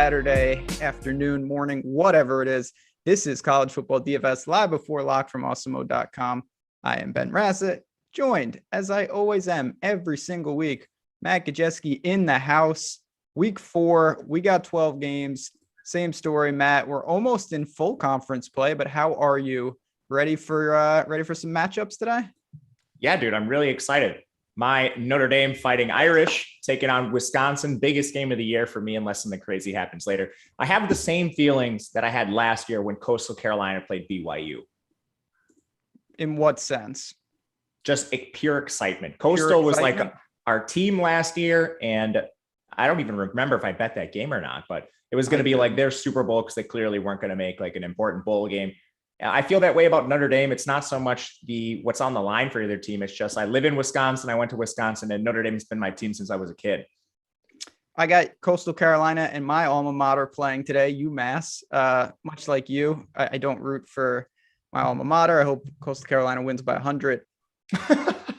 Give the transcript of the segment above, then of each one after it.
Saturday afternoon, morning, whatever it is. This is College Football DFS live before lock from Awesemo.com. I am Ben Rassett, joined as I always am every single week. Matt Gajeski in the house. Week 4, we got 12 games. Same story, Matt. We're almost in full conference play, but how are you? Ready for some matchups today? Yeah, dude, I'm really excited. My Notre Dame Fighting Irish taking on Wisconsin, biggest game of the year for me, unless something crazy happens later. I have the same feelings that I had last year when Coastal Carolina played BYU. In what sense? Just pure excitement. Coastal was like our team last year, and I don't even remember if I bet that game or not, but it was going to be like their Super Bowl because they clearly weren't going to make like an important bowl game. I feel that way about Notre Dame. It's not so much what's on the line for either team. It's just I live in Wisconsin. I went to Wisconsin, and Notre Dame's been my team since I was a kid. I got Coastal Carolina and my alma mater playing today, UMass. Much like you, I don't root for my alma mater. I hope Coastal Carolina wins by 100.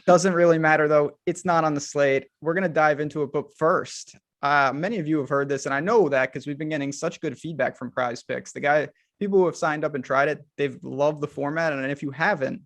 Doesn't really matter, though. It's not on the slate. We're going to dive into it. But first, many of you have heard this, and I know that because we've been getting such good feedback from Prize Picks. People who have signed up and tried it, they've loved the format. And if you haven't,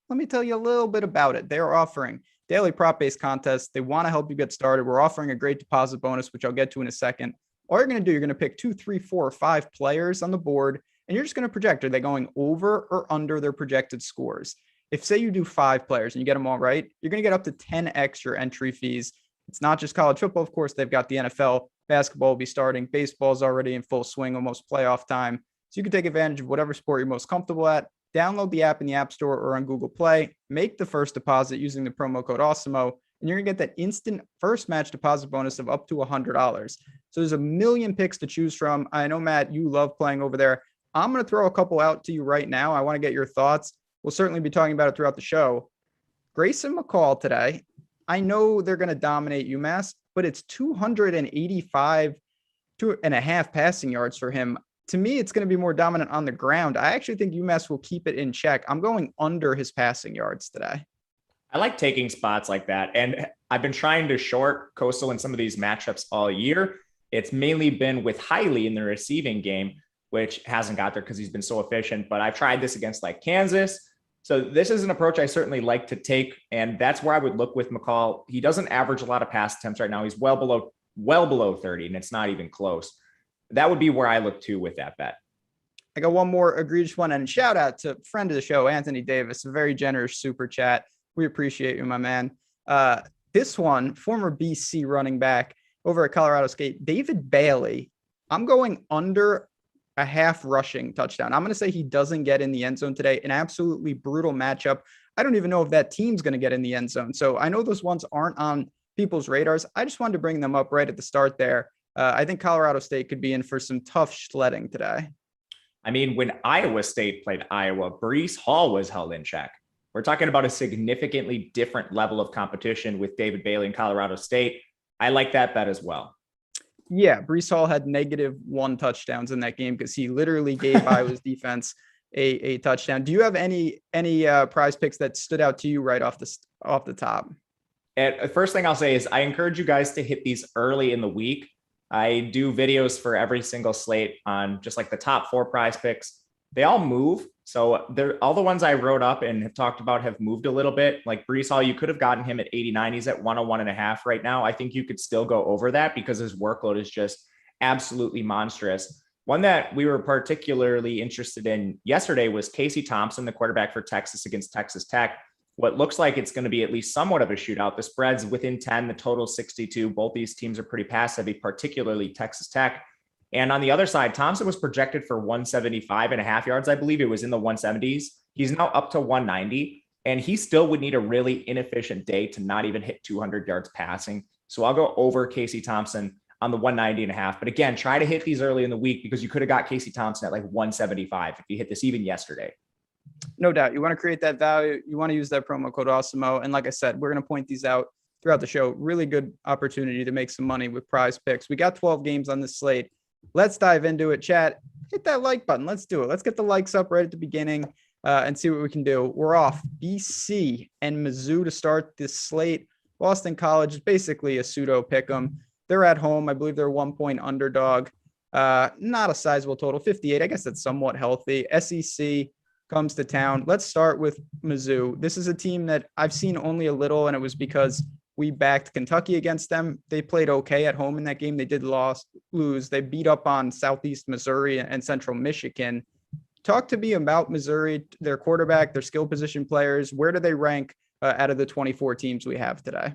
let me tell you a little bit about it. They're offering daily prop-based contests. They want to help you get started. We're offering a great deposit bonus, which I'll get to in a second. All you're going to do, you're going to pick 2, 3, 4, or 5 players on the board, and you're just going to project, are they going over or under their projected scores? If, say, you do 5 players and you get them all right, you're going to get up to 10x your entry fees. It's not just college football. Of course, they've got the NFL. Basketball will be starting. Baseball's already in full swing, almost playoff time. So you can take advantage of whatever sport you're most comfortable at. Download the app in the App Store or on Google Play. Make the first deposit using the promo code Awesemo, and you're going to get that instant first match deposit bonus of up to $100. So there's a million picks to choose from. I know, Matt, you love playing over there. I'm going to throw a couple out to you right now. I want to get your thoughts. We'll certainly be talking about it throughout the show. Grayson McCall today. I know they're going to dominate UMass, but it's 285.5 passing yards for him. To me, it's going to be more dominant on the ground. I actually think UMass will keep it in check. I'm going under his passing yards today. I like taking spots like that. And I've been trying to short Coastal in some of these matchups all year. It's mainly been with Hiley in the receiving game, which hasn't got there because he's been so efficient. But I've tried this against like Kansas. So this is an approach I certainly like to take. And that's where I would look with McCall. He doesn't average a lot of pass attempts right now. He's well below 30, and it's not even close. That would be where I look to with that bet. I got one more egregious one, and shout out to friend of the show, Anthony Davis, a very generous super chat. We appreciate you, my man. This one, former BC running back over at Colorado State, David Bailey. I'm going under a half rushing touchdown. I'm going to say he doesn't get in the end zone today. An absolutely brutal matchup. I don't even know if that team's going to get in the end zone. So I know those ones aren't on people's radars. I just wanted to bring them up right at the start there. I think Colorado State could be in for some tough sledding today. I mean, when Iowa State played Iowa, Breece Hall was held in check. We're talking about a significantly different level of competition with David Bailey in Colorado State. I like that bet as well. Yeah, Breece Hall had -1 touchdowns in that game because he literally gave Iowa's defense a touchdown. Do you have any prize picks that stood out to you right off the top? And the first thing I'll say is I encourage you guys to hit these early in the week. I do videos for every single slate on just like the top 4 prize picks. They all move. So all the ones I wrote up and have talked about have moved a little bit. Like Breece Hall, you could have gotten him at 89. He's at 101.5 right now. I think you could still go over that because his workload is just absolutely monstrous. One that we were particularly interested in yesterday was Casey Thompson, the quarterback for Texas against Texas Tech. What looks like it's going to be at least somewhat of a shootout. The spread's within 10, the total 62. Both these teams are pretty pass heavy, particularly Texas Tech. And on the other side, Thompson was projected for 175.5 yards. I believe it was in the 170s. He's now up to 190, and he still would need a really inefficient day to not even hit 200 yards passing. So I'll go over Casey Thompson on the 190.5. But again, try to hit these early in the week because you could have got Casey Thompson at like 175 if you hit this even yesterday. No doubt. You want to create that value. You want to use that promo code Awesemo. And like I said, we're going to point these out throughout the show. Really good opportunity to make some money with prize picks. We got 12 games on this slate. Let's dive into it. Chat, hit that like button. Let's do it. Let's get the likes up right at the beginning and see what we can do. We're off BC and Mizzou to start this slate. Boston College is basically a pseudo pick 'em. They're at home. I believe they're a 1-point underdog. Not a sizable total, 58. I guess that's somewhat healthy. SEC comes to town. Let's start with Mizzou. This is a team that I've seen only a little, and it was because we backed Kentucky against them. They played okay at home in that game. They did lose. They beat up on Southeast Missouri and Central Michigan. Talk to me about Missouri, their quarterback, their skill position players. Where do they rank out of the 24 teams we have today?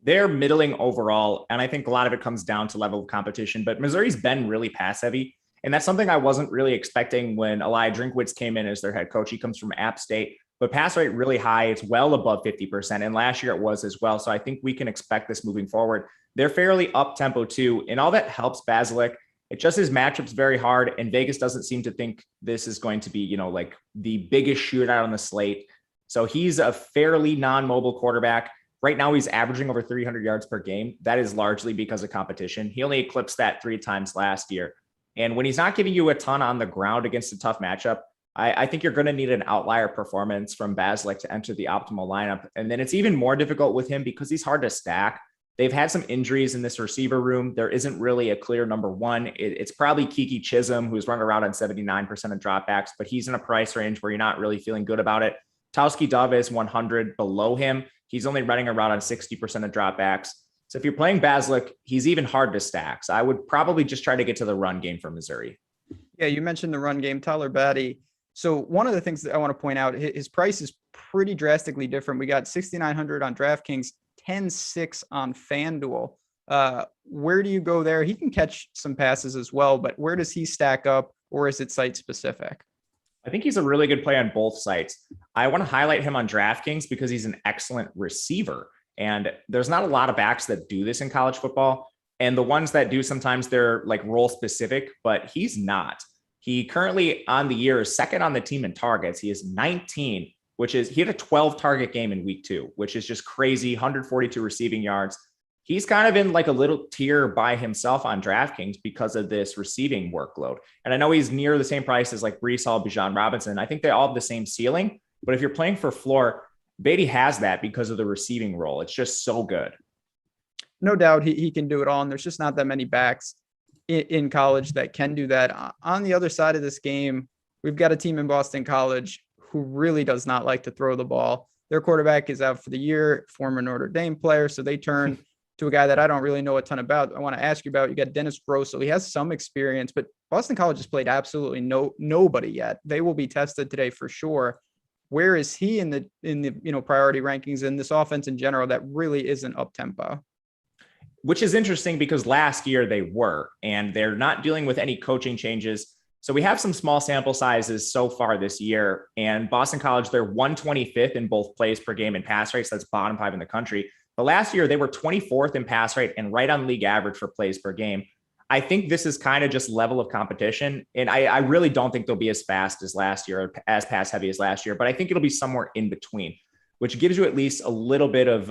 They're middling overall, and I think a lot of it comes down to level of competition, but Missouri's been really pass heavy, and that's something I wasn't really expecting when Eli Drinkwitz came in as their head coach. He comes from App State, but pass rate really high. It's well above 50%, and last year it was as well, so I think we can expect this moving forward. They're fairly up-tempo too, and all that helps Basilick. It just his matchups very hard, and Vegas doesn't seem to think this is going to be, like the biggest shootout on the slate. So he's a fairly non-mobile quarterback. Right now, he's averaging over 300 yards per game. That is largely because of competition. He only eclipsed that 3 times last year. And when he's not giving you a ton on the ground against a tough matchup, I think you're going to need an outlier performance from Basilick to enter the optimal lineup. And then it's even more difficult with him because he's hard to stack. They've had some injuries in this receiver room. There isn't really a clear number one. It's probably Kiki Chisholm, who's run around on 79% of dropbacks, but he's in a price range where you're not really feeling good about it. Towski Dove is 100 below him. He's only running around on 60% of dropbacks. So if you're playing Basilick, he's even hard to stack. So I would probably just try to get to the run game for Missouri. Yeah, you mentioned the run game, Tyler Batty. So one of the things that I want to point out, his price is pretty drastically different. We got 6,900 on DraftKings, 10.6 on FanDuel. Where do you go there? He can catch some passes as well, but where does he stack up, or is it site specific? I think he's a really good play on both sites. I want to highlight him on DraftKings because he's an excellent receiver. And there's not a lot of backs that do this in college football. And the ones that do, sometimes they're like role specific, but he's not. He currently on the year is second on the team in targets. He is 19, he had a 12 target game in week 2, which is just crazy. 142 receiving yards. He's kind of in like a little tier by himself on DraftKings because of this receiving workload. And I know he's near the same price as like Breece Hall, Bijan Robinson. I think they all have the same ceiling, but if you're playing for floor, Beatty has that because of the receiving role. It's just so good. No doubt he can do it all. And there's just not that many backs in college that can do that. On the other side of this game, we've got a team in Boston College who really does not like to throw the ball. Their quarterback is out for the year, former Notre Dame player. So they turn to a guy that I don't really know a ton about. I want to ask you about, you got Dennis Grosso. He has some experience, but Boston College has played absolutely nobody yet. They will be tested today for sure. Where is he in the priority rankings in this offense in general that really isn't up tempo? Which is interesting because last year they were, and they're not dealing with any coaching changes. So we have some small sample sizes so far this year, and Boston College, they're 125th in both plays per game and pass rates. That's bottom 5 in the country. But last year they were 24th in pass rate and right on league average for plays per game. I think this is kind of just level of competition. And I really don't think they'll be as fast as last year or as pass heavy as last year, but I think it'll be somewhere in between, which gives you at least a little bit of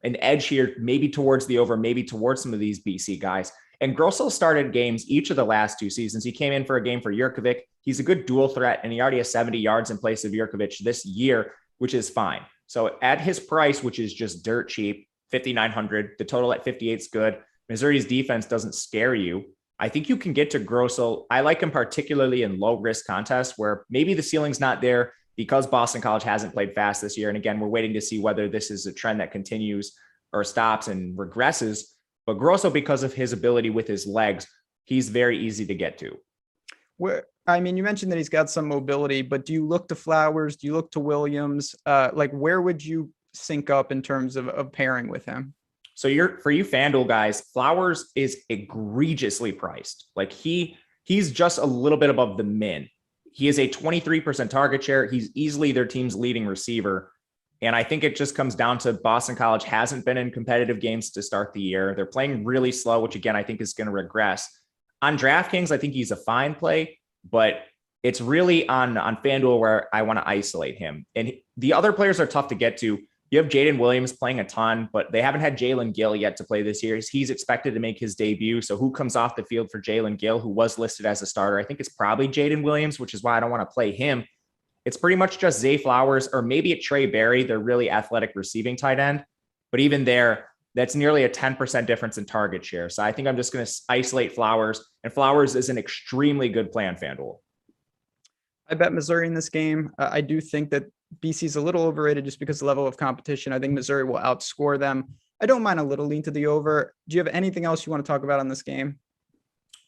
an edge here, maybe towards the over, maybe towards some of these BC guys. And Grosso started games each of the last 2 seasons. He came in for a game for Jurkovic. He's a good dual threat, and he already has 70 yards in place of Jurkovic this year, which is fine. So at his price, which is just dirt cheap, 5,900, the total at 58 is good. Missouri's defense doesn't scare you. I think you can get to Grosso. I like him particularly in low risk contests where maybe the ceiling's not there because Boston College hasn't played fast this year. And again, we're waiting to see whether this is a trend that continues or stops and regresses. But Grosso, because of his ability with his legs, he's very easy to get to. You mentioned that he's got some mobility, but do you look to Flowers? Do you look to Williams? Where would you sync up in terms of pairing with him? So for you FanDuel guys, Flowers is egregiously priced. Like he's just a little bit above the min. He is a 23% target share. He's easily their team's leading receiver. And I think it just comes down to Boston College hasn't been in competitive games to start the year. They're playing really slow, which again, I think is going to regress. On DraftKings, I think he's a fine play, but it's really on FanDuel where I want to isolate him. And the other players are tough to get to. You have Jaden Williams playing a ton, but they haven't had Jalen Gill yet to play this year. He's expected to make his debut. So who comes off the field for Jalen Gill, who was listed as a starter? I think it's probably Jaden Williams, which is why I don't want to play him. It's pretty much just Zay Flowers or maybe a Trey Berry. They're really athletic receiving tight end. But even there, That's nearly a 10% difference in target share. So I think I'm just going to isolate Flowers, and Flowers is an extremely good play on FanDuel. I bet Missouri in this game. I do think that BC is a little overrated just because of the level of competition. I think Missouri will outscore them. I don't mind a little lean to the over. Do you have anything else you want to talk about on this game?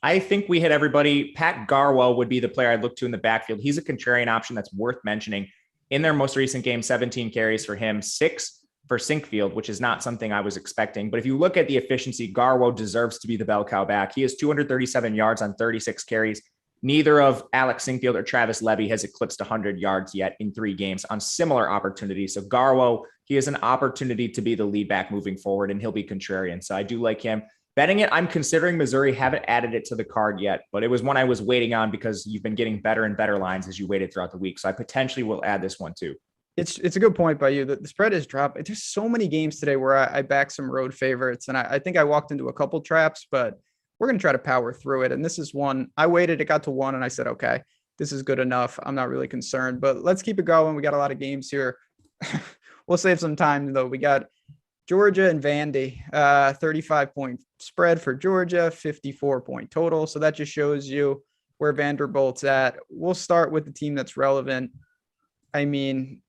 I think we hit everybody. Pat Garwell would be the player I'd look to in the backfield. He's a contrarian option that's worth mentioning. In their most recent game, 17 carries for him, 6 for Sinkfield, which is not something I was expecting. But if you look at the efficiency, Garwell deserves to be the bell cow back. He has 237 yards on 36 carries. Neither of Alex Sinkfield or Travis Levy has eclipsed 100 yards yet in 3 games on similar opportunities. So Garwell, he has an opportunity to be the lead back moving forward, and he'll be contrarian. So I do like him. Betting it, I'm considering Missouri. Haven't added it to the card yet, but it was one I was waiting on because you've been getting better and better lines as you waited throughout the week. So I potentially will add this one too. It's a good point by you. The spread is dropped. There's so many games today where I back some road favorites, and I think I walked into a couple traps, but we're going to try to power through it. And this is one. I waited. It got to 1, and I said, okay, this is good enough. I'm not really concerned, but let's keep it going. We got a lot of games here. We'll save some time, though. We got Georgia and Vandy, 35-point spread for Georgia, 54-point total. So that just shows you where Vanderbilt's at. We'll start with the team that's relevant. I mean,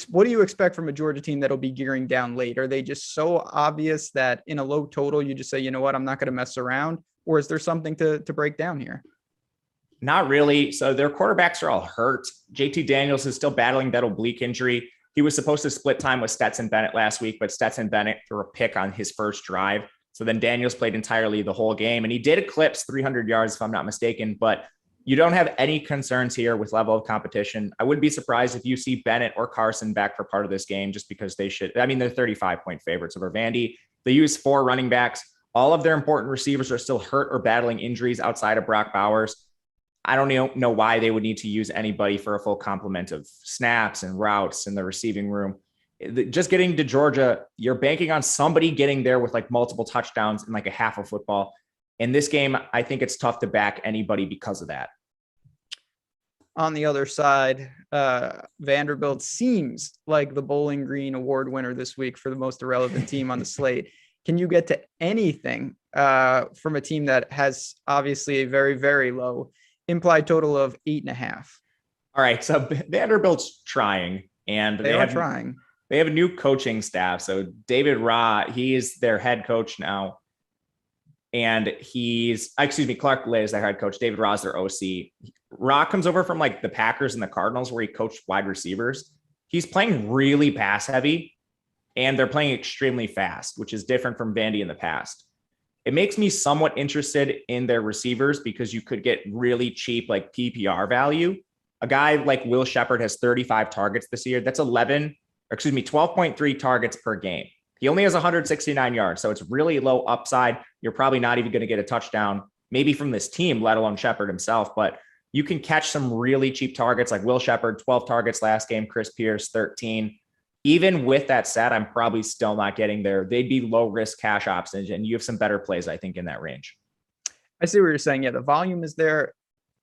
what do you expect from a Georgia team that'll be gearing down late? Are they just so obvious that in a low total, you just say, you know what, I'm not going to mess around? Or is there something to break down here? Not really. So their quarterbacks are all hurt. JT Daniels is still battling that oblique injury. He was supposed to split time with Stetson Bennett last week, but Stetson Bennett threw a pick on his first drive. So then Daniels played entirely the whole game, and he did eclipse 300 yards, if I'm not mistaken, but you don't have any concerns here with level of competition. I wouldn't be surprised if you see Bennett or Carson back for part of this game, just because they should. I mean, they're 35-point favorites over Vandy. They use 4 running backs. All of their important receivers are still hurt or battling injuries outside of Brock Bowers. I don't know why they would need to use anybody for a full complement of snaps and routes in the receiving room. Just getting to Georgia, you're banking on somebody getting there with like multiple touchdowns in like a half of football. In this game, I think it's tough to back anybody because of that. On the other side, Vanderbilt seems like the Bowling Green Award winner this week for the most irrelevant team on the slate. Can you get to anything from a team that has obviously a very, very low implied total of 8.5? All right. So Vanderbilt's trying, and they are trying. They have a new coaching staff. So David Ra, he is their head coach now. And Clark Lay is their head coach. David Ra is their OC. Ra comes over from like the Packers and the Cardinals, where he coached wide receivers. He's playing really pass heavy, and they're playing extremely fast, which is different from Vandy in the past. It makes me somewhat interested in their receivers because you could get really cheap, like PPR value. A guy like Will Shepherd has 35 targets this year. That's 12.3 targets per game. He only has 169 yards, so it's really low upside. You're probably not even going to get a touchdown, maybe from this team, let alone Shepherd himself. But you can catch some really cheap targets like Will Shepherd, 12 targets last game, Chris Pierce, 13. Even with that said, I'm probably still not getting there. They'd be low risk cash options, and you have some better plays, I think, in that range. I see what you're saying. Yeah, the volume is there.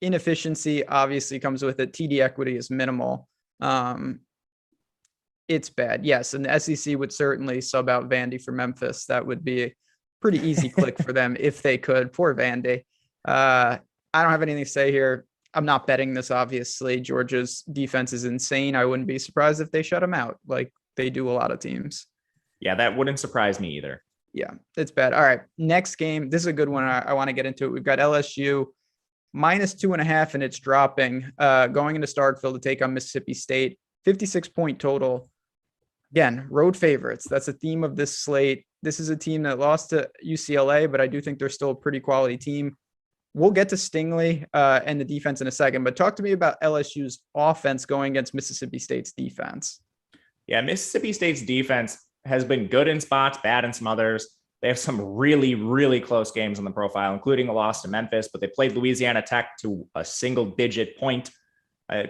Inefficiency obviously comes with it. TD equity is minimal. It's bad. Yes. And the SEC would certainly sub out Vandy for Memphis. That would be a pretty easy click for them if they could. Poor Vandy. I don't have anything to say here. I'm not betting this, obviously. Georgia's defense is insane. I wouldn't be surprised if they shut them out like they do a lot of teams. Yeah, that wouldn't surprise me either. Yeah, it's bad. All right, next game. This is a good one. I want to get into it. We've got LSU -2.5, and it's dropping, going into Starkville to take on Mississippi State. 56-point total. Again, road favorites. That's a theme of this slate. This is a team that lost to UCLA, but I do think they're still a pretty quality team. We'll get to Stingley and the defense in a second, but talk to me about LSU's offense going against Mississippi State's defense. Yeah, Mississippi State's defense has been good in spots, bad in some others. They have some really, really close games on the profile, including a loss to Memphis, but they played Louisiana Tech to a single-digit point.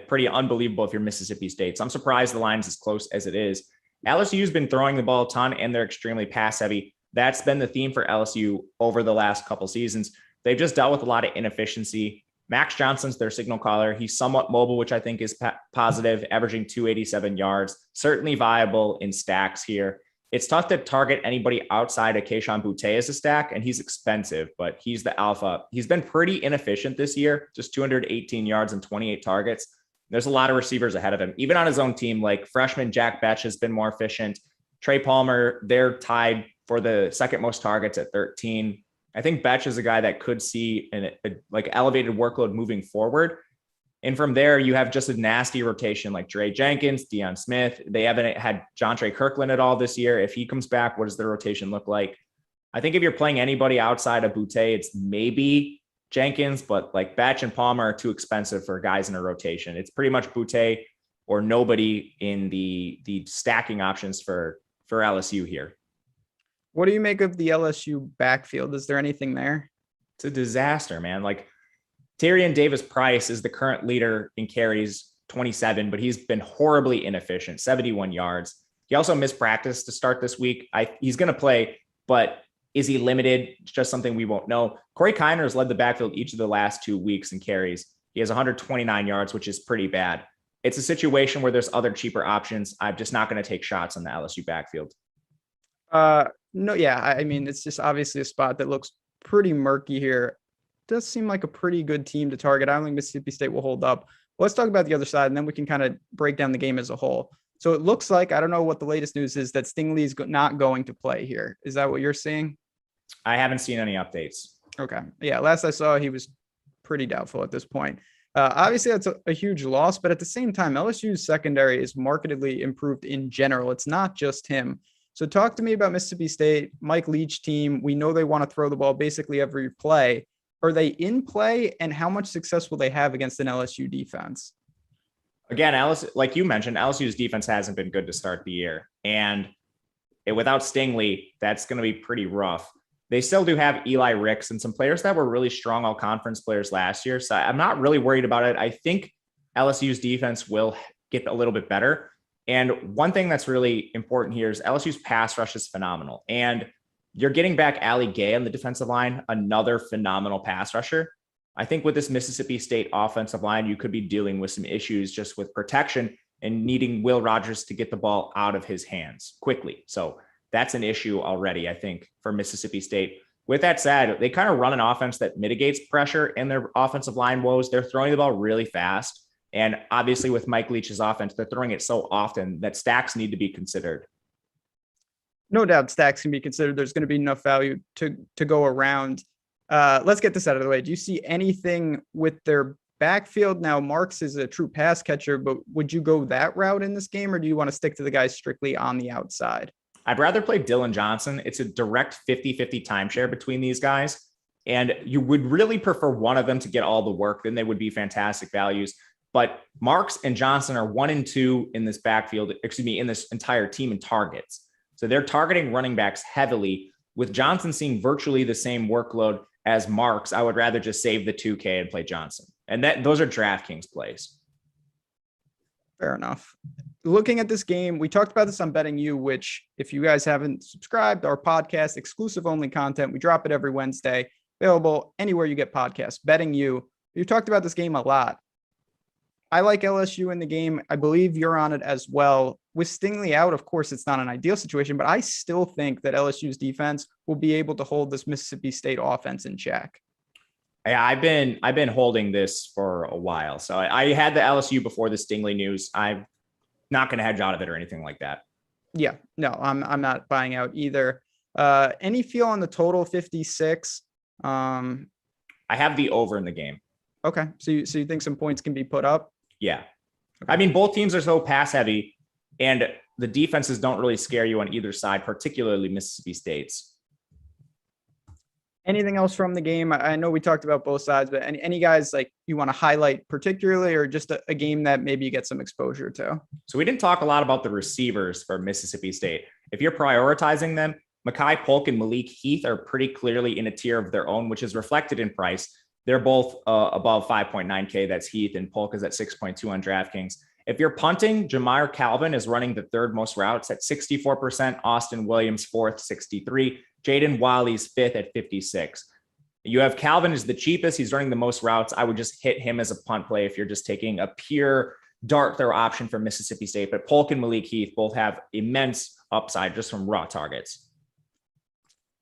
Pretty unbelievable if you're Mississippi State. So I'm surprised the line's as close as it is. LSU's been throwing the ball a ton, and they're extremely pass-heavy. That's been the theme for LSU over the last couple seasons. They've just dealt with a lot of inefficiency. Max Johnson's their signal caller. He's somewhat mobile, which I think is positive, averaging 287 yards. Certainly viable in stacks here. It's tough to target anybody outside of Kayshon Boutte as a stack, and he's expensive, but he's the alpha. He's been pretty inefficient this year, just 218 yards and 28 targets. There's a lot of receivers ahead of him, even on his own team. Like freshman Jack Betch has been more efficient. Trey Palmer, they're tied for the second most targets at 13. I think Betch is a guy that could see an elevated workload moving forward. And from there, you have just a nasty rotation like Dre Jenkins, Deion Smith. They haven't had John Trey Kirkland at all this year. If he comes back, what does the rotation look like? I think if you're playing anybody outside of Boutte, it's maybe Jenkins, but like Batch and Palmer are too expensive for guys in a rotation. It's pretty much Boutte or nobody in the stacking options for LSU here. What do you make of the LSU backfield? Is there anything there? It's a disaster, man. Like Tyrion Davis-Price is the current leader in carries, 27, but he's been horribly inefficient, 71 yards. He also missed practice to start this week. He's going to play, but is he limited? It's just something we won't know. Corey Kiner has led the backfield each of the last 2 weeks in carries. He has 129 yards, which is pretty bad. It's a situation where there's other cheaper options. I'm just not going to take shots on the LSU backfield. No, yeah. I mean, it's just obviously a spot that looks pretty murky here. Does seem like a pretty good team to target. I don't think Mississippi State will hold up. Let's talk about the other side, and then we can kind of break down the game as a whole. So it looks like, I don't know what the latest news is, that Stingley is not going to play here. Is that what you're seeing? I haven't seen any updates. Okay. Yeah. Last I saw, he was pretty doubtful at this point. Obviously, that's a huge loss, but at the same time, LSU's secondary is markedly improved in general. It's not just him. So talk to me about Mississippi State, Mike Leach team. We know they want to throw the ball basically every play. Are they in play, and how much success will they have against an LSU defense? Again, like you mentioned, LSU's defense hasn't been good to start the year. And without Stingley, that's going to be pretty rough. They still do have Eli Ricks and some players that were really strong all-conference players last year. So I'm not really worried about it. I think LSU's defense will get a little bit better. And one thing that's really important here is LSU's pass rush is phenomenal. And you're getting back Ali Gay on the defensive line, another phenomenal pass rusher. I think with this Mississippi State offensive line, you could be dealing with some issues just with protection and needing Will Rogers to get the ball out of his hands quickly. So that's an issue already, I think, for Mississippi State. With that said, they kind of run an offense that mitigates pressure in their offensive line woes. They're throwing the ball really fast. And obviously with Mike Leach's offense, they're throwing it so often that stacks need to be considered. No doubt stacks can be considered. There's going to be enough value to go around. Let's get this out of the way. Do you see anything with their backfield? Now, Marks is a true pass catcher, but would you go that route in this game, or do you want to stick to the guys strictly on the outside? I'd rather play Dylan Johnson. It's a direct 50-50 timeshare between these guys. And you would really prefer one of them to get all the work. Then they would be fantastic values. But Marks and Johnson are 1 and 2 in this backfield, in this entire team in targets. So they're targeting running backs heavily. With Johnson seeing virtually the same workload as Marks, I would rather just save the 2K and play Johnson. And those are DraftKings plays. Fair enough. Looking at this game, we talked about this on Betting You, which if you guys haven't subscribed, our podcast, exclusive only content, we drop it every Wednesday, available anywhere you get podcasts. Betting You. We've talked about this game a lot. I like LSU in the game. I believe you're on it as well. With Stingley out, of course, it's not an ideal situation, but I still think that LSU's defense will be able to hold this Mississippi State offense in check. Yeah, I've been holding this for a while. So I had the LSU before the Stingley news. I'm not going to hedge out of it or anything like that. Yeah, no, I'm not buying out either. Any feel on the total 56? I have the over in the game. Okay, so you think some points can be put up? Yeah. Okay. I mean, both teams are so pass heavy, and the defenses don't really scare you on either side, particularly Mississippi State's. Anything else from the game? I know we talked about both sides, but any guys like you want to highlight particularly, or just a game that maybe you get some exposure to? So we didn't talk a lot about the receivers for Mississippi State. If you're prioritizing them, Mekhi Polk and Malik Heath are pretty clearly in a tier of their own, which is reflected in price. They're both above 5.9K. That's Heath, and Polk is at 6.2 on DraftKings. If you're punting, Jamar Calvin is running the third most routes at 64%. Austin Williams, fourth, 63. Jaden Wiley's fifth at 56. You have Calvin is the cheapest. He's running the most routes. I would just hit him as a punt play if you're just taking a pure dart throw option for Mississippi State. But Polk and Malik Heath both have immense upside just from raw targets.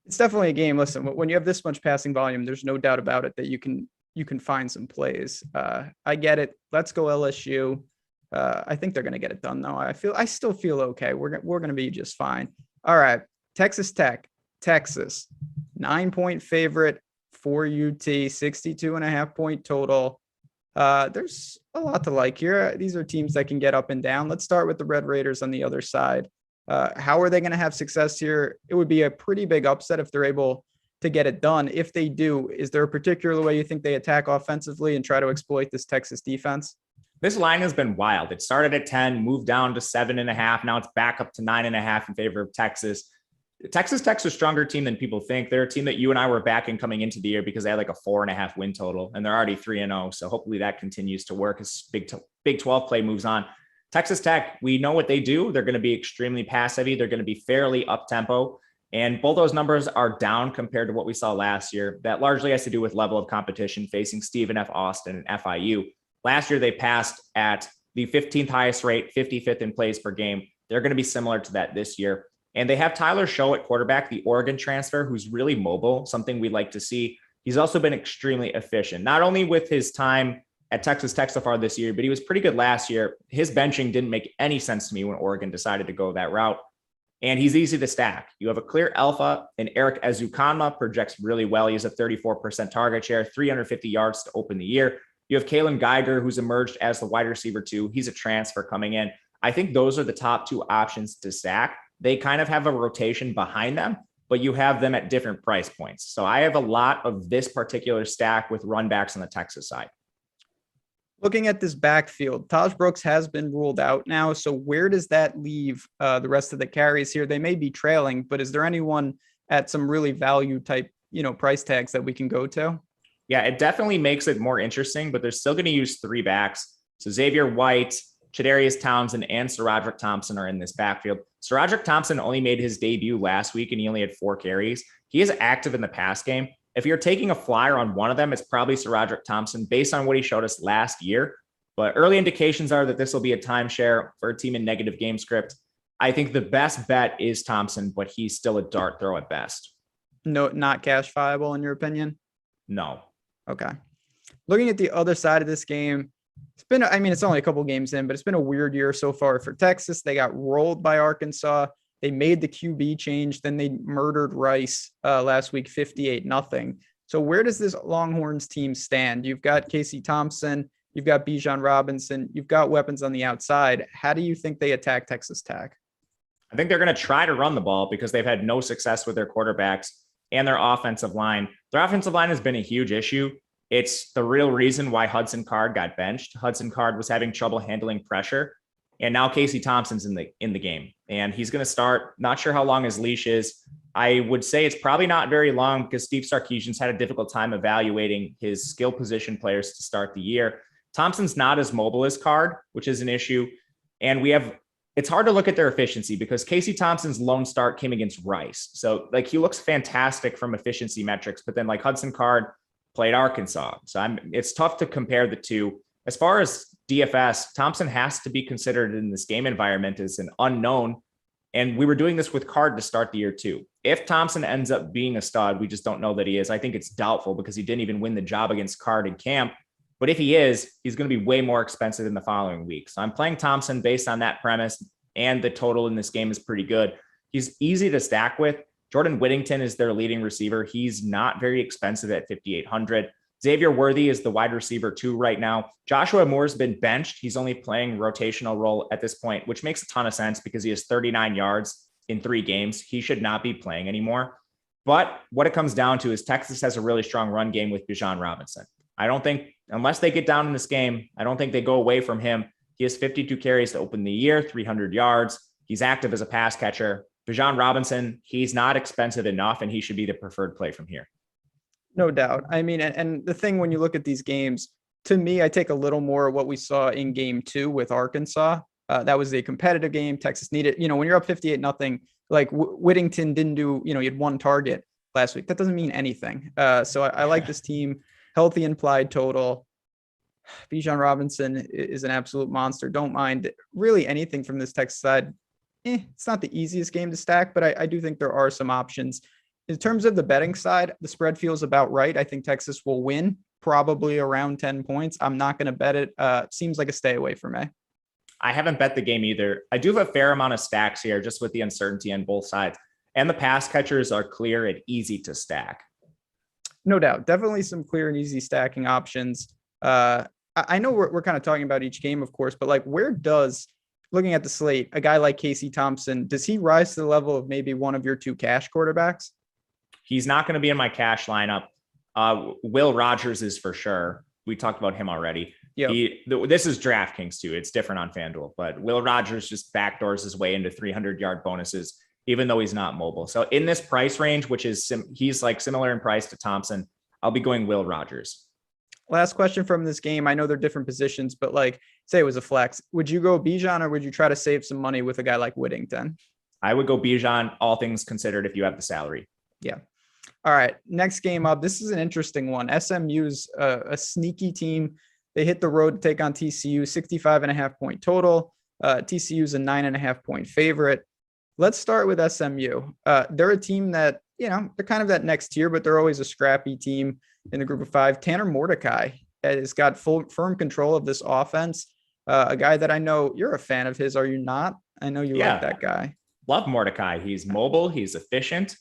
It's definitely a game. Listen, when you have this much passing volume, there's no doubt about it that you can find some plays. I get it. Let's go LSU. I think they're going to get it done, though. I still feel okay. We're going to be just fine. All right. Texas Tech, Texas, 9-point favorite for UT, 62.5 point total. There's a lot to like here. These are teams that can get up and down. Let's start with the Red Raiders on the other side. How are they going to have success here? It would be a pretty big upset if they're able to get it done. If they do, is there a particular way you think they attack offensively and try to exploit this Texas defense? This line has been wild. It started at 10, moved down to 7.5. Now it's back up to 9.5 in favor of Texas. Texas Tech's a stronger team than people think. They're a team that you and I were backing coming into the year because they had like a 4.5 win total, and they're already 3-0. So hopefully that continues to work as Big 12 play moves on. Texas Tech, we know what they do. They're going to be extremely pass heavy. They're going to be fairly up tempo. And both those numbers are down compared to what we saw last year. That largely has to do with level of competition facing Stephen F. Austin and FIU. Last year, they passed at the 15th highest rate, 55th in plays per game. They're going to be similar to that this year. And they have Tyler Show at quarterback, the Oregon transfer, who's really mobile, something we'd like to see. He's also been extremely efficient, not only with his time at Texas Tech so far this year, but he was pretty good last year. His benching didn't make any sense to me when Oregon decided to go that route. And he's easy to stack. You have a clear alpha, and Eric Ezukanma projects really well. He has a 34% target share, 350 yards to open the year. You have Kalen Geiger, who's emerged as the wide receiver too. He's a transfer coming in. I think those are the top two options to stack. They kind of have a rotation behind them, but you have them at different price points. So I have a lot of this particular stack with run backs on the Texas side. Looking at this backfield, Taj Brooks has been ruled out now. So where does that leave the rest of the carries here? They may be trailing, but is there anyone at some really value type, price tags that we can go to? Yeah, it definitely makes it more interesting, but they're still going to use three backs. So Xavier White, Chadarius Townsend, and SaRodorick Thompson are in this backfield. SaRodorick Thompson only made his debut last week, and he only had 4 carries. He is active in the pass game. If you're taking a flyer on one of them, it's probably SaRodorick Thompson based on what he showed us last year. But early indications are that this will be a timeshare for a team in negative game script. I think the best bet is Thompson, but he's still a dart throw at best. No, not cash viable in your opinion? No. Okay. Looking at the other side of this game, it's only a couple games in, but it's been a weird year so far for Texas. They got rolled by Arkansas. They made the QB change. Then they murdered Rice last week, 58-0. So where does this Longhorns team stand? You've got Casey Thompson. You've got Bijan Robinson. You've got weapons on the outside. How do you think they attack Texas Tech? I think they're going to try to run the ball because they've had no success with their quarterbacks and their offensive line. Their offensive line has been a huge issue. It's the real reason why Hudson Card got benched. Hudson Card was having trouble handling pressure. And now Casey Thompson's in the game, and he's going to start. Not sure how long his leash is. I would say it's probably not very long because Steve Sarkisian's had a difficult time evaluating his skill position players to start the year. Thompson's not as mobile as Card, which is an issue. And it's hard to look at their efficiency because Casey Thompson's lone start came against Rice. So he looks fantastic from efficiency metrics, but then Hudson Card played Arkansas. So it's tough to compare the two. As far as DFS, Thompson has to be considered in this game environment as an unknown. And we were doing this with Card to start the year too. If Thompson ends up being a stud, we just don't know that he is. I think it's doubtful because he didn't even win the job against Card in camp. But if he is, he's going to be way more expensive in the following week. So I'm playing Thompson based on that premise, and the total in this game is pretty good. He's easy to stack with. Jordan Whittington is their leading receiver. He's not very expensive at 5,800. Xavier Worthy is the wide receiver 2 right now. Joshua Moore's been benched. He's only playing rotational role at this point, which makes a ton of sense because he has 39 yards in 3 games. He should not be playing anymore. But what it comes down to is Texas has a really strong run game with Bijan Robinson. I don't think, unless they get down in this game, I don't think they go away from him. He has 52 carries to open the year, 300 yards. He's active as a pass catcher. Bijan Robinson, he's not expensive enough, and he should be the preferred play from here. No doubt. And the thing when you look at these games, to me, I take a little more of what we saw in game 2 with Arkansas. That was a competitive game. Texas needed, when you're up 58-0, Whittington didn't do, he had 1 target last week. That doesn't mean anything. So I like this team. Healthy implied total. Bijan Robinson is an absolute monster. Don't mind really anything from this Texas side. it's not the easiest game to stack, but I do think there are some options. In terms of the betting side, the spread feels about right. I think Texas will win, probably around 10 points. I'm not going to bet it. Seems like a stay away for me. I haven't bet the game either. I do have a fair amount of stacks here, just with the uncertainty on both sides. And the pass catchers are clear and easy to stack. No doubt. Definitely some clear and easy stacking options. I know we're kind of talking about each game, of course, but like where does, looking at the slate, a guy like Casey Thompson, does he rise to the level of maybe one of your two cash quarterbacks? He's not going to be in my cash lineup. Will Rogers is for sure. We talked about him already. Yep. This is DraftKings too. It's different on FanDuel, but Will Rogers just backdoors his way into 300-yard bonuses, even though he's not mobile. So in this price range, which is he's like similar in price to Thompson, I'll be going Will Rogers. Last question from this game. I know they're different positions, but like say it was a flex. Would you go Bijan or would you try to save some money with a guy like Whittington? I would go Bijan, all things considered, if you have the salary. Yeah. All right. Next game up. This is an interesting one. SMU's a sneaky team. They hit the road to take on TCU, 65.5 point total. TCU's a 9.5 point favorite. Let's start with SMU. They're a team that, you know, they're kind of that next tier, but they're always a scrappy team in the group of five. Tanner Mordecai has got firm control of this offense. A guy that I know you're a fan of his, are you not? I know you like that guy. Love Mordecai. He's mobile. He's efficient.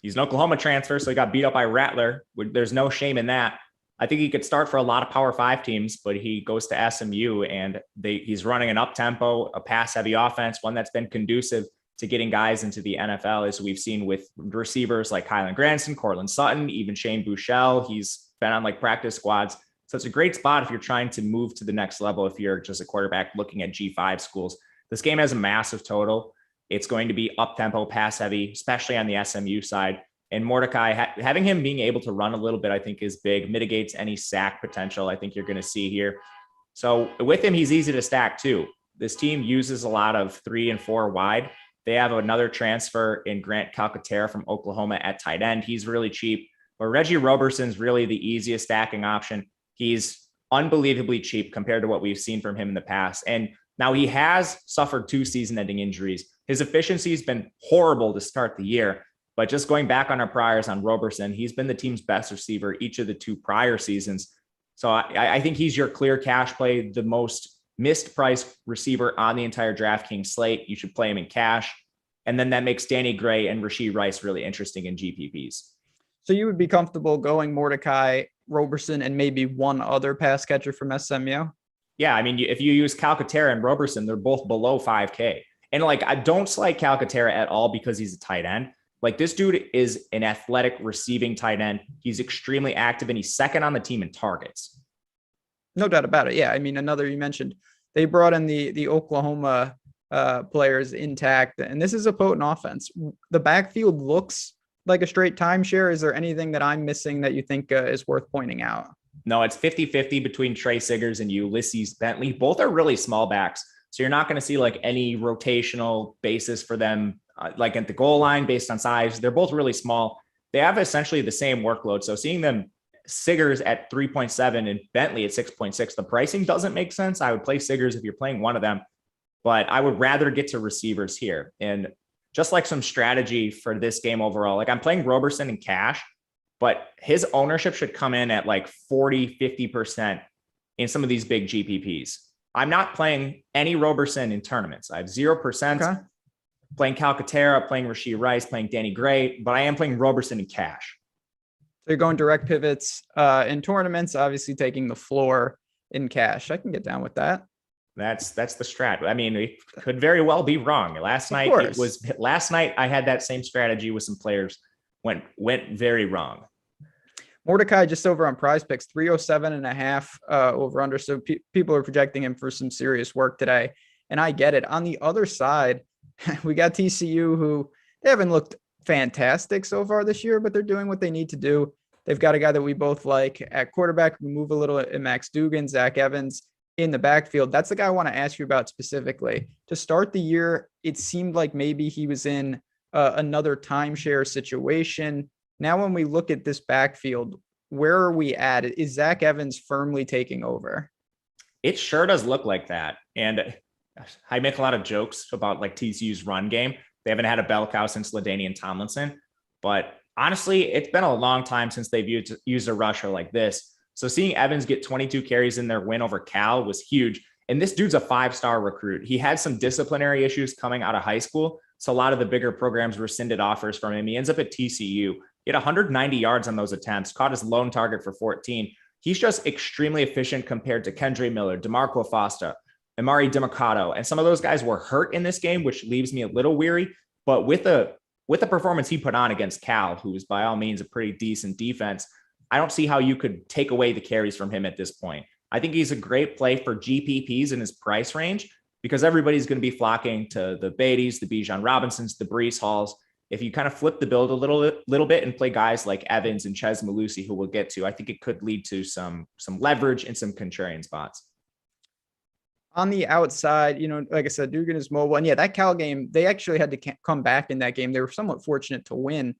He's an Oklahoma transfer, so he got beat up by Rattler. There's no shame in that. I think he could start for a lot of Power 5 teams, but he goes to SMU and he's running an up-tempo, a pass-heavy offense, one that's been conducive to getting guys into the NFL, as we've seen with receivers like Kylan Granson, Cortland Sutton, even Shane Buechele. He's been on like practice squads. So it's a great spot if you're trying to move to the next level, if you're just a quarterback looking at G5 schools. This game has a massive total. It's going to be up-tempo, pass-heavy, especially on the SMU side. And Mordecai, having him being able to run a little bit, I think is big, mitigates any sack potential I think you're going to see here. So with him, he's easy to stack too. This team uses a lot of 3 and 4 wide. They have another transfer in Grant Calcaterra from Oklahoma at tight end. He's really cheap, but Reggie Roberson's really the easiest stacking option. He's unbelievably cheap compared to what we've seen from him in the past. And now he has suffered 2 season-ending injuries. His efficiency has been horrible to start the year. But just going back on our priors on Roberson, he's been the team's best receiver each of the 2 prior seasons. So I think he's your clear cash play, the most missed price receiver on the entire DraftKings slate. You should play him in cash. And then that makes Danny Gray and Rashee Rice really interesting in GPPs. So you would be comfortable going Mordecai, Roberson, and maybe one other pass catcher from SMU? Yeah, I mean, if you use Calcaterra and Roberson, they're both below 5K. And like, I don't slight Calcaterra at all because he's a tight end. Like, this dude is an athletic receiving tight end. He's extremely active and he's second on the team in targets. No doubt about it. Yeah. I mean, you mentioned they brought in the Oklahoma players intact, and this is a potent offense. The backfield looks like a straight timeshare. Is there anything that I'm missing that you think is worth pointing out? No, it's 50-50 between Trey Siggers and Ulysses Bentley. Both are really small backs. So you're not going to see like any rotational basis for them, like at the goal line based on size. They're both really small. They have essentially the same workload. So seeing them, Siggers at 3.7 and Bentley at 6.6, the pricing doesn't make sense. I would play Siggers if you're playing one of them, but I would rather get to receivers here. And just like some strategy for this game overall, like I'm playing Roberson in cash, but his ownership should come in at like 40-50% in some of these big GPPs. I'm not playing any Roberson in tournaments. I have 0%. Okay. Playing Calcaterra, playing Rashee Rice, playing Danny Gray, but I am playing Roberson in cash. So you're going direct pivots in tournaments, obviously taking the floor in cash. I can get down with that. That's the strat. I mean, it could very well be wrong. Last night I had that same strategy with some players. Went very wrong. Mordecai just over on Prize Picks, 307.5 over under. So people are projecting him for some serious work today. And I get it. On the other side, we got TCU, who they haven't looked fantastic so far this year, but they're doing what they need to do. They've got a guy that we both like at quarterback. We move a little at Max Dugan, Zach Evans in the backfield. That's the guy I want to ask you about specifically. To start the year, it seemed like maybe he was in another timeshare situation. Now, when we look at this backfield, where are we at? Is Zach Evans firmly taking over? It sure does look like that. And I make a lot of jokes about like TCU's run game. They haven't had a bell cow since LaDainian Tomlinson, but honestly, it's been a long time since they've used a rusher like this. So seeing Evans get 22 carries in their win over Cal was huge. And this dude's a 5-star recruit. He had some disciplinary issues coming out of high school. So a lot of the bigger programs rescinded offers from him. He ends up at TCU. He had 190 yards on those attempts, caught his lone target for 14. He's just extremely efficient compared to Kendre Miller, DeMarco Fosta, Amari DeMarcado. And some of those guys were hurt in this game, which leaves me a little weary. But with the performance he put on against Cal, who is by all means a pretty decent defense, I don't see how you could take away the carries from him at this point. I think he's a great play for GPPs in his price range because everybody's going to be flocking to the Beatties, the Bijan Robinsons, the Breece Halls. If you kind of flip the build a little bit and play guys like Evans and Chez Mellusi, who we'll get to, I think it could lead to some leverage and some contrarian spots. On the outside, like I said, Dugan is mobile. And yeah, that Cal game, they actually had to come back in that game. They were somewhat fortunate to win.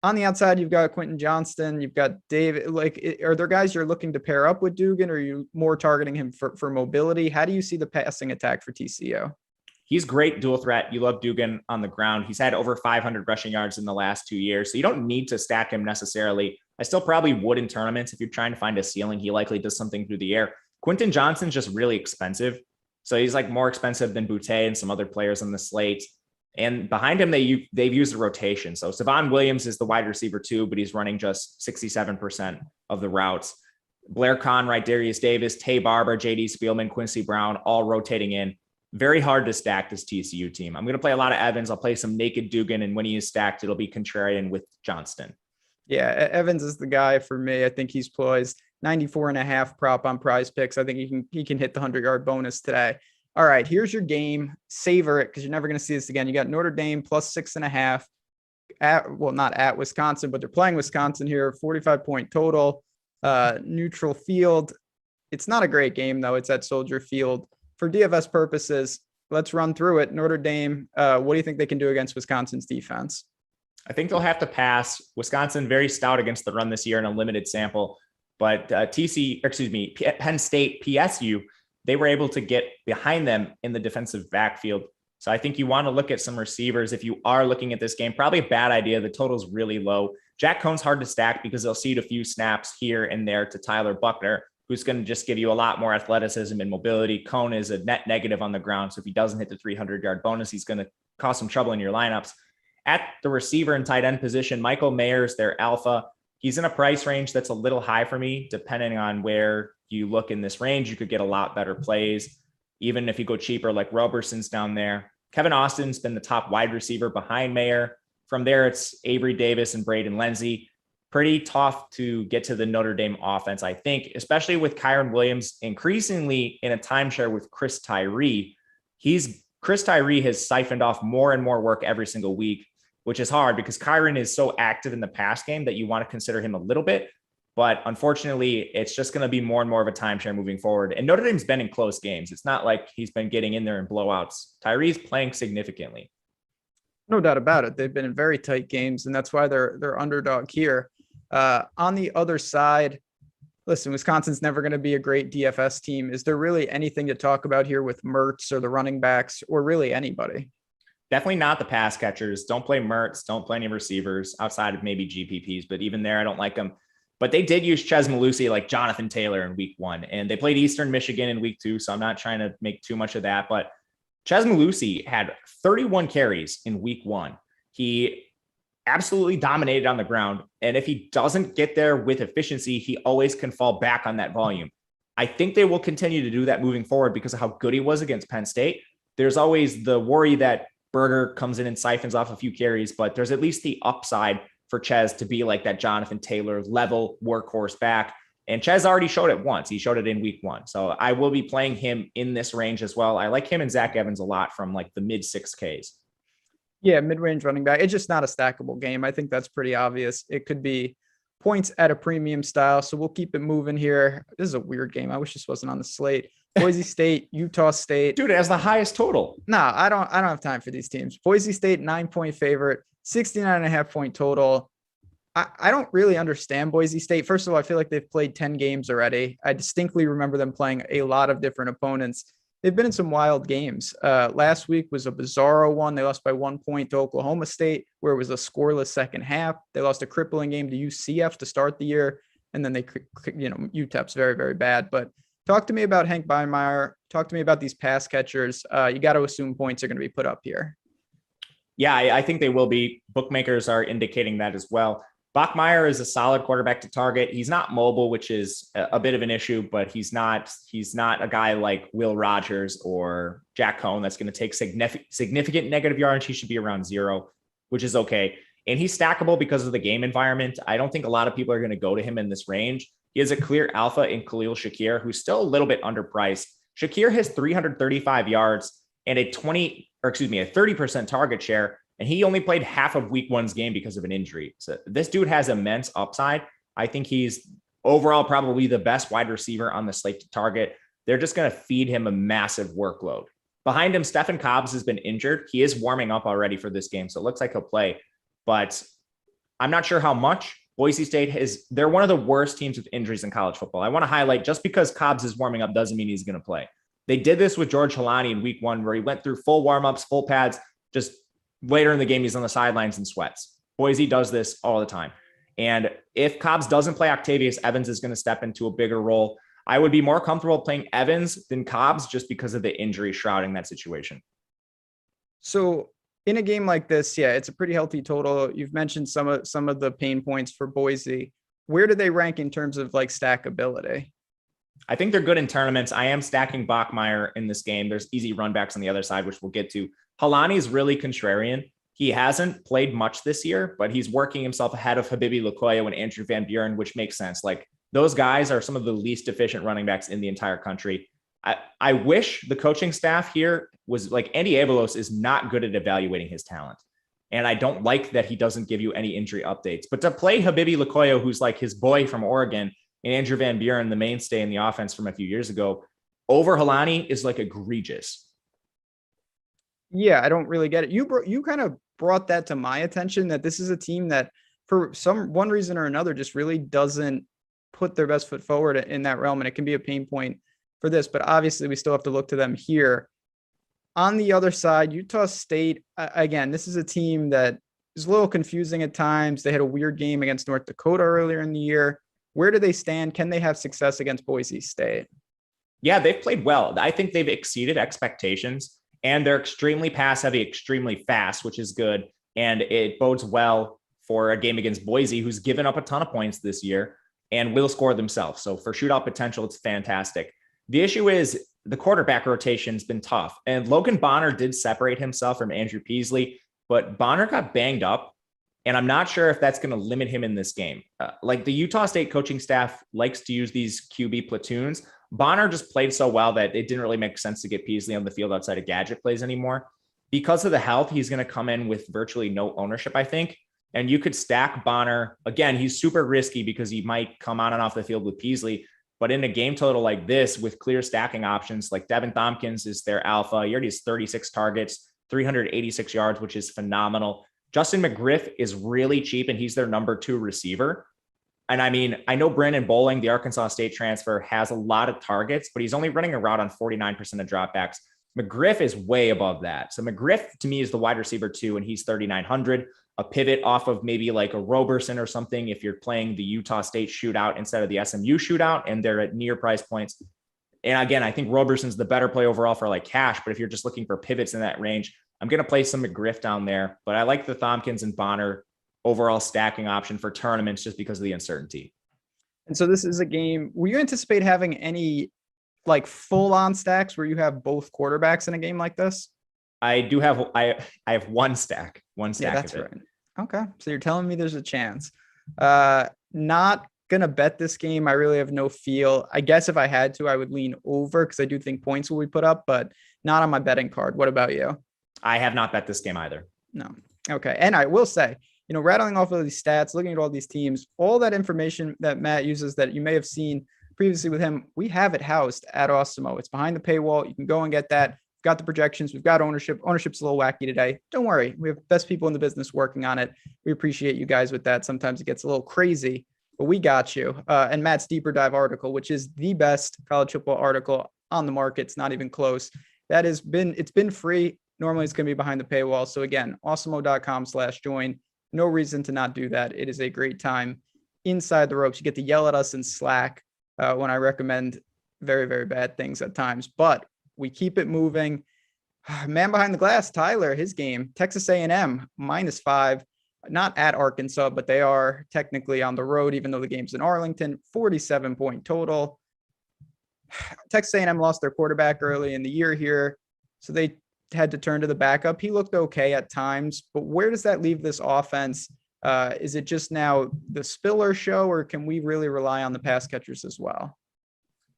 On the outside, you've got Quentin Johnston, you've got David. Like, are there guys you're looking to pair up with Dugan, or are you more targeting him for mobility? How do you see the passing attack for TCU? He's great dual threat. You love Dugan on the ground. He's had over 500 rushing yards in the last 2 years. So you don't need to stack him necessarily. I still probably would in tournaments. If you're trying to find a ceiling, he likely does something through the air. Quentin Johnston's just really expensive. So he's like more expensive than Boutte and some other players on the slate. And behind him, they've used the rotation. So Savon Williams is the wide receiver too, but he's running just 67% of the routes. Blair Conright, Darius Davis, Tay Barber, JD Spielman, Quincy Brown, all rotating in. Very hard to stack this TCU team. I'm going to play a lot of Evans. I'll play some naked Dugan. And when he is stacked, it'll be contrarian with Johnston. Yeah, Evans is the guy for me. I think he's poised 94.5 prop on Prize Picks. I think he can hit the 100-yard bonus today. All right, here's your game. Savor it because you're never going to see this again. You got Notre Dame plus 6.5 not at Wisconsin, but they're playing Wisconsin here. 45-point total, neutral field. It's not a great game though. It's at Soldier Field. For DFS purposes, let's run through it. Notre Dame, what do you think they can do against Wisconsin's defense? I think they'll have to pass. Wisconsin very stout against the run this year in a limited sample, but Penn State, PSU, they were able to get behind them in the defensive backfield. So I think you want to look at some receivers. If you are looking at this game, probably a bad idea. The total's really low. Jack Cohn's hard to stack because they'll cede a few snaps here and there to Tyler Buckner, who's going to just give you a lot more athleticism and mobility. Cohn is a net negative on the ground. So if he doesn't hit the 300-yard bonus, he's going to cause some trouble in your lineups. At the receiver and tight end position, Michael Mayer's their alpha. He's in a price range that's a little high for me. Depending on where you look in this range, you could get a lot better plays. Even if you go cheaper, like Roberson's down there. Kevin Austin's been the top wide receiver behind Mayer. From there, it's Avery Davis and Braden Lenzy. Pretty tough to get to the Notre Dame offense, I think, especially with Kyron Williams increasingly in a timeshare with Chris Tyree. Chris Tyree has siphoned off more and more work every single week, which is hard because Kyron is so active in the pass game that you want to consider him a little bit. But unfortunately, it's just going to be more and more of a timeshare moving forward. And Notre Dame's been in close games. It's not like he's been getting in there in blowouts. Tyree's playing significantly. No doubt about it. They've been in very tight games, and that's why they're underdog here. On the other side, listen, Wisconsin's never going to be a great DFS team. Is there really anything to talk about here with Mertz or the running backs or really anybody? Definitely not the pass catchers. Don't play Mertz. Don't play any receivers outside of maybe GPPs, but even there, I don't like them. But they did use Chez Mellusi like Jonathan Taylor in week 1, and they played Eastern Michigan in week 2. So I'm not trying to make too much of that, but Chez Mellusi had 31 carries in week 1. He absolutely dominated on the ground. And if he doesn't get there with efficiency, he always can fall back on that volume. I think they will continue to do that moving forward because of how good he was against Penn State. There's always the worry that Berger comes in and siphons off a few carries, but there's at least the upside for Chez to be like that Jonathan Taylor level workhorse back. And Chez already showed it once. He showed it in week 1. So I will be playing him in this range as well. I like him and Zach Evans a lot from like the mid 6Ks. Yeah, mid-range running back. It's just not a stackable game. I think that's pretty obvious. It could be points at a premium style. So we'll keep it moving here. This is a weird game. I wish this wasn't on the slate. Boise State, Utah State. Dude, it has the highest total. No, I don't have time for these teams. Boise State, 9-point favorite, 69.5-point total. I don't really understand Boise State. First of all, I feel like they've played 10 games already. I distinctly remember them playing a lot of different opponents. they've been in some wild games. Last week was a bizarro one. They lost by 1 point to Oklahoma State, where it was a scoreless second half. They lost a crippling game to UCF to start the year. And then UTEP's very, very bad. But talk to me about Hank Beinmeier. Talk to me about these pass catchers. You got to assume points are going to be put up here. Yeah, I think they will be. Bookmakers are indicating that as well. Bachmeier is a solid quarterback to target. He's not mobile, which is a bit of an issue, but he's not a guy like Will Rogers or Jack Cohn that's going to take significant negative yardage. He should be around 0, which is okay. And he's stackable because of the game environment. I don't think a lot of people are going to go to him in this range. He has a clear alpha in Khalil Shakir, who's still a little bit underpriced. Shakir has 335 yards and a 30% target share. And he only played half of week 1's game because of an injury. So this dude has immense upside. I think he's overall probably the best wide receiver on the slate to target. They're just going to feed him a massive workload. Behind him, Stephen Cobbs has been injured. He is warming up already for this game, so it looks like he'll play. But I'm not sure how much. Boise State they're one of the worst teams with injuries in college football. I want to highlight, just because Cobbs is warming up doesn't mean he's going to play. They did this with George Halani in week 1, where he went through full warmups, full pads, just later in the game, he's on the sidelines in sweats. Boise does this all the time. And if Cobbs doesn't play, Octavius Evans is going to step into a bigger role. I would be more comfortable playing Evans than Cobbs just because of the injury shrouding that situation. So in a game like this, yeah, it's a pretty healthy total. You've mentioned some of the pain points for Boise. Where do they rank in terms of like stackability? I think they're good in tournaments. I am stacking Bachmeier in this game. There's easy runbacks on the other side, which we'll get to. Halani is really contrarian. He hasn't played much this year, but he's working himself ahead of Habibi Lukoya and Andrew Van Buren, which makes sense. Like, those guys are some of the least efficient running backs in the entire country. I wish the coaching staff here was like, Andy Avalos is not good at evaluating his talent. And I don't like that he doesn't give you any injury updates. But to play Habibi Lukoya, who's like his boy from Oregon, and Andrew Van Buren, the mainstay in the offense from a few years ago, over Halani is like egregious. Yeah, I don't really get it. You kind of brought that to my attention, that this is a team that for one reason or another just really doesn't put their best foot forward in that realm. And it can be a pain point for this, but obviously we still have to look to them here. On the other side, Utah State, again, this is a team that is a little confusing at times. They had a weird game against North Dakota earlier in the year. Where do they stand? Can they have success against Boise State? Yeah, they've played well. I think they've exceeded expectations, and they're extremely pass heavy, extremely fast, which is good. And it bodes well for a game against Boise, who's given up a ton of points this year and will score themselves. So for shootout potential, it's fantastic. The issue is the quarterback rotation has been tough. And Logan Bonner did separate himself from Andrew Peasley, but Bonner got banged up. And I'm not sure if that's going to limit him in this game. Like, the Utah State coaching staff likes to use these QB platoons. Bonner just played so well that it didn't really make sense to get Peasley on the field outside of gadget plays anymore. Because of the health, he's going to come in with virtually no ownership, I think. And you could stack Bonner. Again, he's super risky because he might come on and off the field with Peasley. But in a game total like this, with clear stacking options, like Devin Tompkins is their alpha. He already has 36 targets, 386 yards, which is phenomenal. Justin McGriff is really cheap, and he's their number 2 receiver. And I mean, I know Brandon Bowling, the Arkansas State transfer, has a lot of targets, but he's only running a route on 49% of dropbacks. McGriff is way above that. So McGriff, to me, is the wide receiver 2, and he's 3,900. A pivot off of maybe like a Roberson or something if you're playing the Utah State shootout instead of the SMU shootout, and they're at near price points. And again, I think Roberson's the better play overall for like cash, but if you're just looking for pivots in that range, I'm going to play some McGriff down there, but I like the Tompkins and Bonner overall stacking option for tournaments just because of the uncertainty. And so this is a game. Will you anticipate having any like full on stacks where you have both quarterbacks in a game like this? I do have, I have one stack. Yeah, that's right. Okay. So you're telling me there's a chance. Not going to bet this game. I really have no feel. I guess if I had to, I would lean over because I do think points will be put up, but not on my betting card. What about you? I have not bet this game either. No. Okay. And I will say, rattling off of these stats, looking at all these teams, all that information that Matt uses that you may have seen previously with him, we have it housed at Awesemo. It's behind the paywall. You can go and get that. We've got the projections. We've got ownership. Ownership's a little wacky today. Don't worry. We have best people in the business working on it. We appreciate you guys with that. Sometimes it gets a little crazy, but we got you. And Matt's deeper dive article, which is the best college football article on the market. It's not even close. It's been free. Normally it's going to be behind the paywall. So again, awesemo.com/join. No reason to not do that. It is a great time inside the ropes. You get to yell at us in Slack when I recommend very, very bad things at times, but we keep it moving. Man behind the glass, Tyler, his game, Texas A&M -5, not at Arkansas, but they are technically on the road, even though the game's in Arlington. 47-point total. Texas A&M lost their quarterback early in the year here, so they had to turn to the backup. He looked okay at times, but where does that leave this offense? Is it just now the Spiller show, or can we really rely on the pass catchers as well?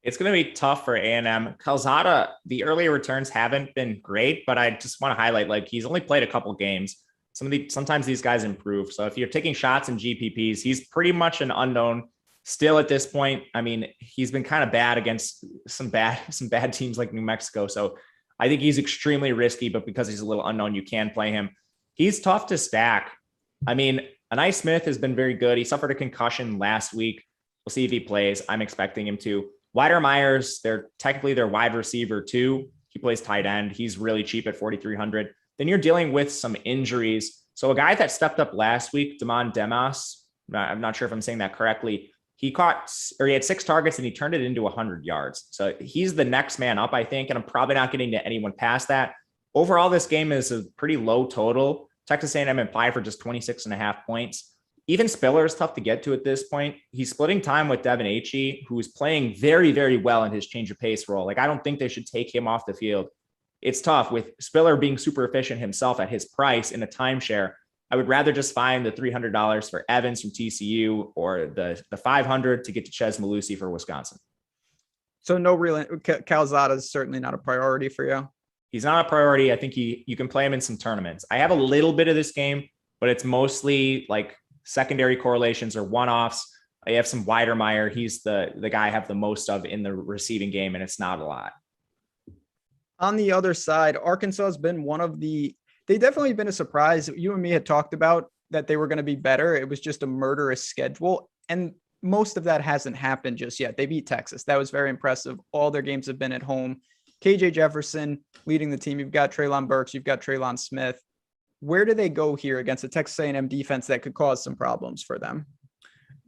It's going to be tough for A&M. Calzada, the early returns haven't been great, but I just want to highlight, like, he's only played a couple games. Sometimes these guys improve. So if you're taking shots in GPPs, he's pretty much an unknown still at this point. I mean, he's been kind of bad against some bad teams like New Mexico. So I think he's extremely risky, but because he's a little unknown, you can play him. He's tough to stack. I mean, Anai Smith has been very good. He suffered a concussion last week. We'll see if he plays. I'm expecting him to. Wider Myers, they're technically their wide receiver too. He plays tight end. He's really cheap at 4,300. Then you're dealing with some injuries. So a guy that stepped up last week, Damon Demas, I'm not sure if I'm saying that correctly. He had 6 targets and he turned it into 100 yards. So he's the next man up, I think. And I'm probably not getting to anyone past that. Overall, this game is a pretty low total. Texas A&M implied for just 26.5 points. Even Spiller is tough to get to at this point. He's splitting time with Devin Achey, who's playing very, very well in his change of pace role. Like, I don't think they should take him off the field. It's tough with Spiller being super efficient himself at his price in a timeshare. I would rather just find the $300 for Evans from TCU or the $500 to get to Chez Malusi for Wisconsin. So no real Calzada is certainly not a priority for you. He's not a priority. I think you can play him in some tournaments. I have a little bit of this game, but it's mostly like secondary correlations or one-offs. I have some Weidermeyer. He's the guy I have the most of in the receiving game, and it's not a lot. On the other side, Arkansas has been they definitely been a surprise. You and me had talked about that they were going to be better. It was just a murderous schedule, and most of that hasn't happened just yet. They beat Texas. That was very impressive. All their games have been at home. KJ Jefferson leading the team. You've got Treylon Burks. You've got Treylon Smith. Where do they go here against a Texas A&M defense that could cause some problems for them?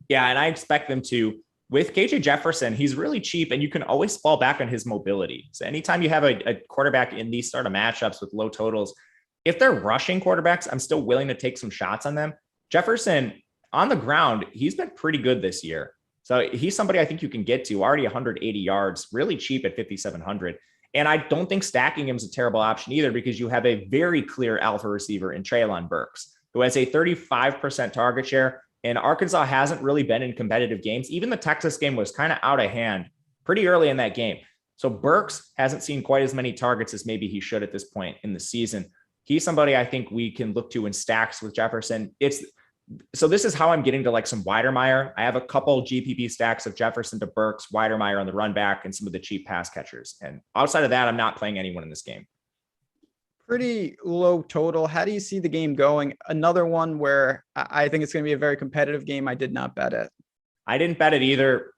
Yeah, and I expect them to. With KJ Jefferson, he's really cheap, and you can always fall back on his mobility. So anytime you have a quarterback in these sort of matchups with low totals, if they're rushing quarterbacks, I'm still willing to take some shots on them. Jefferson, on the ground, he's been pretty good this year. So he's somebody I think you can get to, already 180 yards, really cheap at 5,700. And I don't think stacking him is a terrible option either, because you have a very clear alpha receiver in Treylon Burks, who has a 35% target share. And Arkansas hasn't really been in competitive games. Even the Texas game was kind of out of hand pretty early in that game. So Burks hasn't seen quite as many targets as maybe he should at this point in the season. He's somebody I think we can look to in stacks with Jefferson. So this is how I'm getting to like some Weidermeyer. I have a couple GPP stacks of Jefferson to Burks, Weidermeyer on the run back, and some of the cheap pass catchers. And outside of that, I'm not playing anyone in this game. Pretty low total. How do you see the game going? Another one where I think it's going to be a very competitive game. I did not bet it. I didn't bet it either.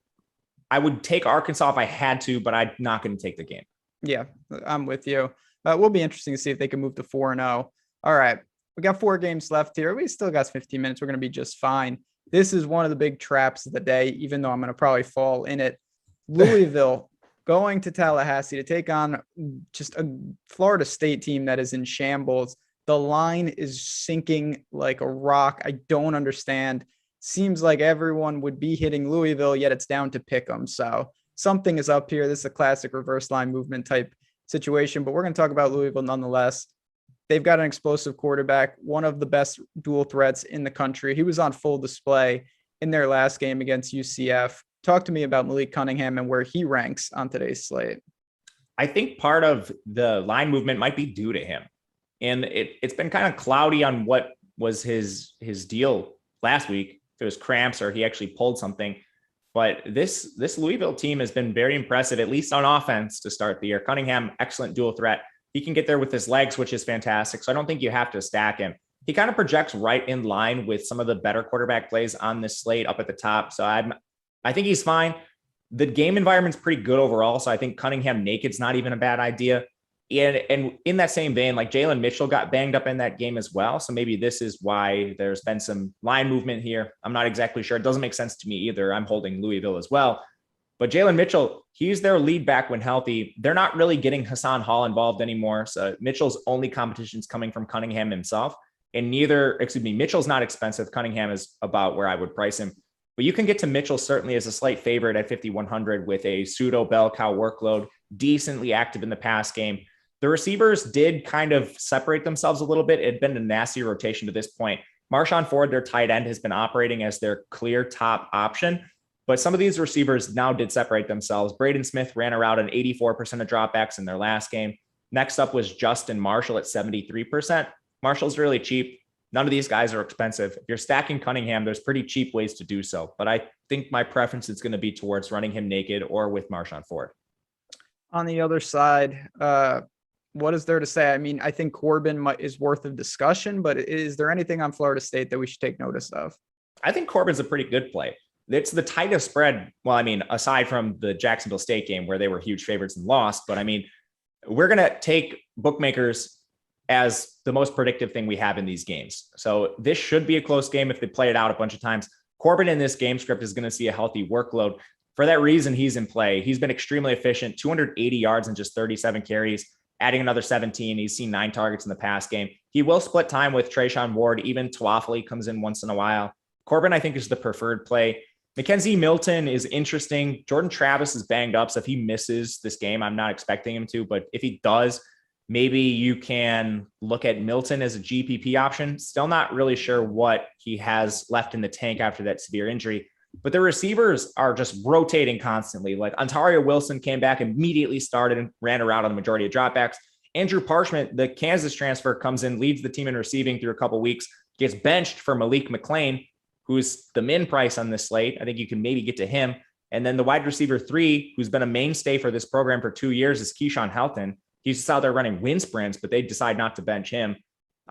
I would take Arkansas if I had to, but I'm not going to take the game. Yeah, I'm with you. Will be interesting to see if they can move to 4-0. All right. We got 4 games left here. We still got 15 minutes. We're going to be just fine. This is one of the big traps of the day, even though I'm going to probably fall in it. Louisville going to Tallahassee to take on just a Florida State team that is in shambles. The line is sinking like a rock. I don't understand. Seems like everyone would be hitting Louisville, yet it's down to pick 'em. So something is up here. This is a classic reverse line movement type situation, but we're going to talk about Louisville nonetheless. They've got an explosive quarterback, one of the best dual threats in the country. He was on full display in their last game against UCF. Talk to me about Malik Cunningham and where he ranks on today's slate. I think part of the line movement might be due to him. And it's been kind of cloudy on what was his deal last week. If it was cramps or he actually pulled something. But this Louisville team has been very impressive, at least on offense to start the year. Cunningham, excellent dual threat. He can get there with his legs, which is fantastic. So I don't think you have to stack him. He kind of projects right in line with some of the better quarterback plays on this slate up at the top. So I think he's fine. The game environment's pretty good overall. So I think Cunningham naked's not even a bad idea. And in that same vein, like Jalen Mitchell got banged up in that game as well. So maybe this is why there's been some line movement here. I'm not exactly sure. It doesn't make sense to me either. I'm holding Louisville as well. But Jalen Mitchell, he's their lead back when healthy. They're not really getting Hassan Hall involved anymore. So Mitchell's only competition is coming from Cunningham himself. And Mitchell's not expensive. Cunningham is about where I would price him. But you can get to Mitchell certainly as a slight favorite at 5,100 with a pseudo bell cow workload, decently active in the pass game. The receivers did kind of separate themselves a little bit. It had been a nasty rotation to this point. Marshawn Ford, their tight end, has been operating as their clear top option. But some of these receivers now did separate themselves. Braden Smith ran around an 84% of dropbacks in their last game. Next up was Justin Marshall at 73%. Marshall's really cheap. None of these guys are expensive. If you're stacking Cunningham, there's pretty cheap ways to do so. But I think my preference is going to be towards running him naked or with Marshawn Ford. On the other side, what is there to say? I mean, I think Corbin is worth a discussion, but is there anything on Florida State that we should take notice of? I think Corbin's a pretty good play. It's the tightest spread. Well, I mean, aside from the Jacksonville State game where they were huge favorites and lost, but I mean, we're going to take bookmakers as the most predictive thing we have in these games. So this should be a close game if they play it out a bunch of times. Corbin in this game script is going to see a healthy workload. For that reason, he's in play. He's been extremely efficient, 280 yards and just 37 carries, adding another 17. He's seen 9 targets in the pass game. He will split time with Trayshawn Ward. Even Tuafale comes in once in a while. Corbin, I think, is the preferred play. Mackenzie Milton is interesting. Jordan Travis is banged up. So if he misses this game, I'm not expecting him to, but if he does, maybe you can look at Milton as a GPP option. Still not really sure what he has left in the tank after that severe injury, but the receivers are just rotating constantly. Like Ontario Wilson came back, immediately started and ran around on the majority of dropbacks. Andrew Parchment, the Kansas transfer, comes in, leads the team in receiving through a couple weeks, gets benched for Malik McLean, who's the min price on this slate. I think you can maybe get to him. And then the wide receiver 3, who's been a mainstay for this program for 2 years, is Keyshawn Helton. He's just out there running wind sprints, but they decide not to bench him.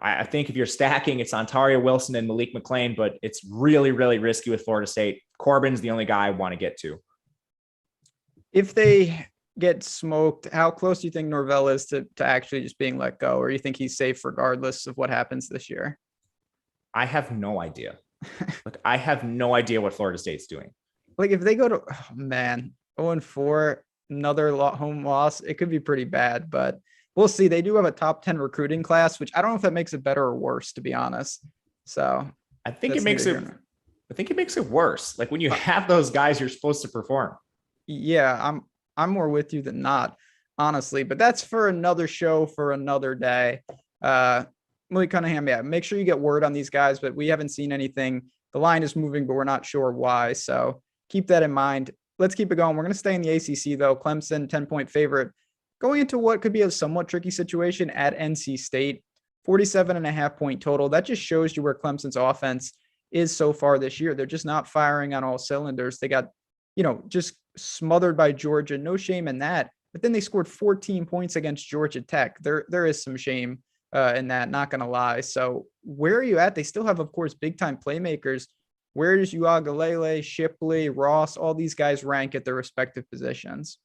I think if you're stacking, it's Ontario Wilson and Malik McLean, but it's really, really risky with Florida State. Corbin's the only guy I want to get to. If they get smoked, how close do you think Norvell is to actually just being let go? Or you think he's safe regardless of what happens this year? I have no idea. I have no idea what Florida State's doing. Like if they go to, 0-4, another home loss, it could be pretty bad, but we'll see. They do have a top 10 recruiting class, which I don't know if that makes it better or worse, to be honest. So I think it makes it worse. Like when you have those guys, you're supposed to perform. Yeah, I'm more with you than not, honestly, but that's for another show for another day. Malik Cunningham, yeah, make sure you get word on these guys, but we haven't seen anything. The line is moving, but we're not sure why. So keep that in mind. Let's keep it going. We're going to stay in the ACC, though. Clemson, 10-point favorite. Going into what could be a somewhat tricky situation at NC State, 47.5-point total. That just shows you where Clemson's offense is so far this year. They're just not firing on all cylinders. They got, just smothered by Georgia. No shame in that. But then they scored 14 points against Georgia Tech. There is some shame in that, not going to lie. So where are you at? They still have, of course, big-time playmakers. Where does Uagalele, Shipley, Ross, all these guys rank at their respective positions?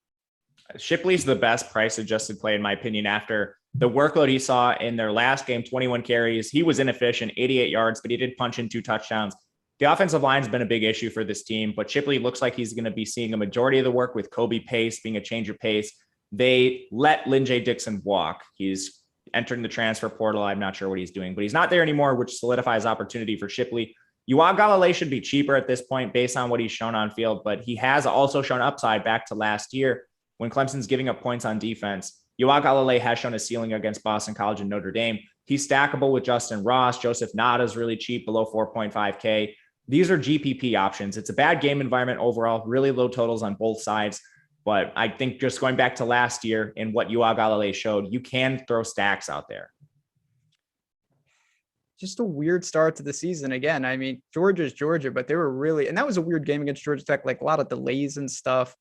Shipley's the best price-adjusted play, in my opinion, after the workload he saw in their last game, 21 carries. He was inefficient, 88 yards, but he did punch in 2 touchdowns. The offensive line's been a big issue for this team, but Shipley looks like he's going to be seeing a majority of the work with Kobe Pace being a change of pace. They let Lynn J. Dixon walk. He's entering the transfer portal. I'm not sure what he's doing, but he's not there anymore, which solidifies opportunity for Shipley. Uagalele should be cheaper at this point based on what he's shown on field, but he has also shown upside back to last year when Clemson's giving up points on defense. Uagalele has shown a ceiling against Boston College and Notre Dame. He's stackable with Justin Ross. Joseph Nada's really cheap, below 4.5K. These are GPP options. It's a bad game environment overall, really low totals on both sides. But I think just going back to last year and what Uagalele showed, you can throw stacks out there. Just a weird start to the season. Again, I mean, Georgia's Georgia, but they were really, and that was a weird game against Georgia Tech, like a lot of delays and stuff.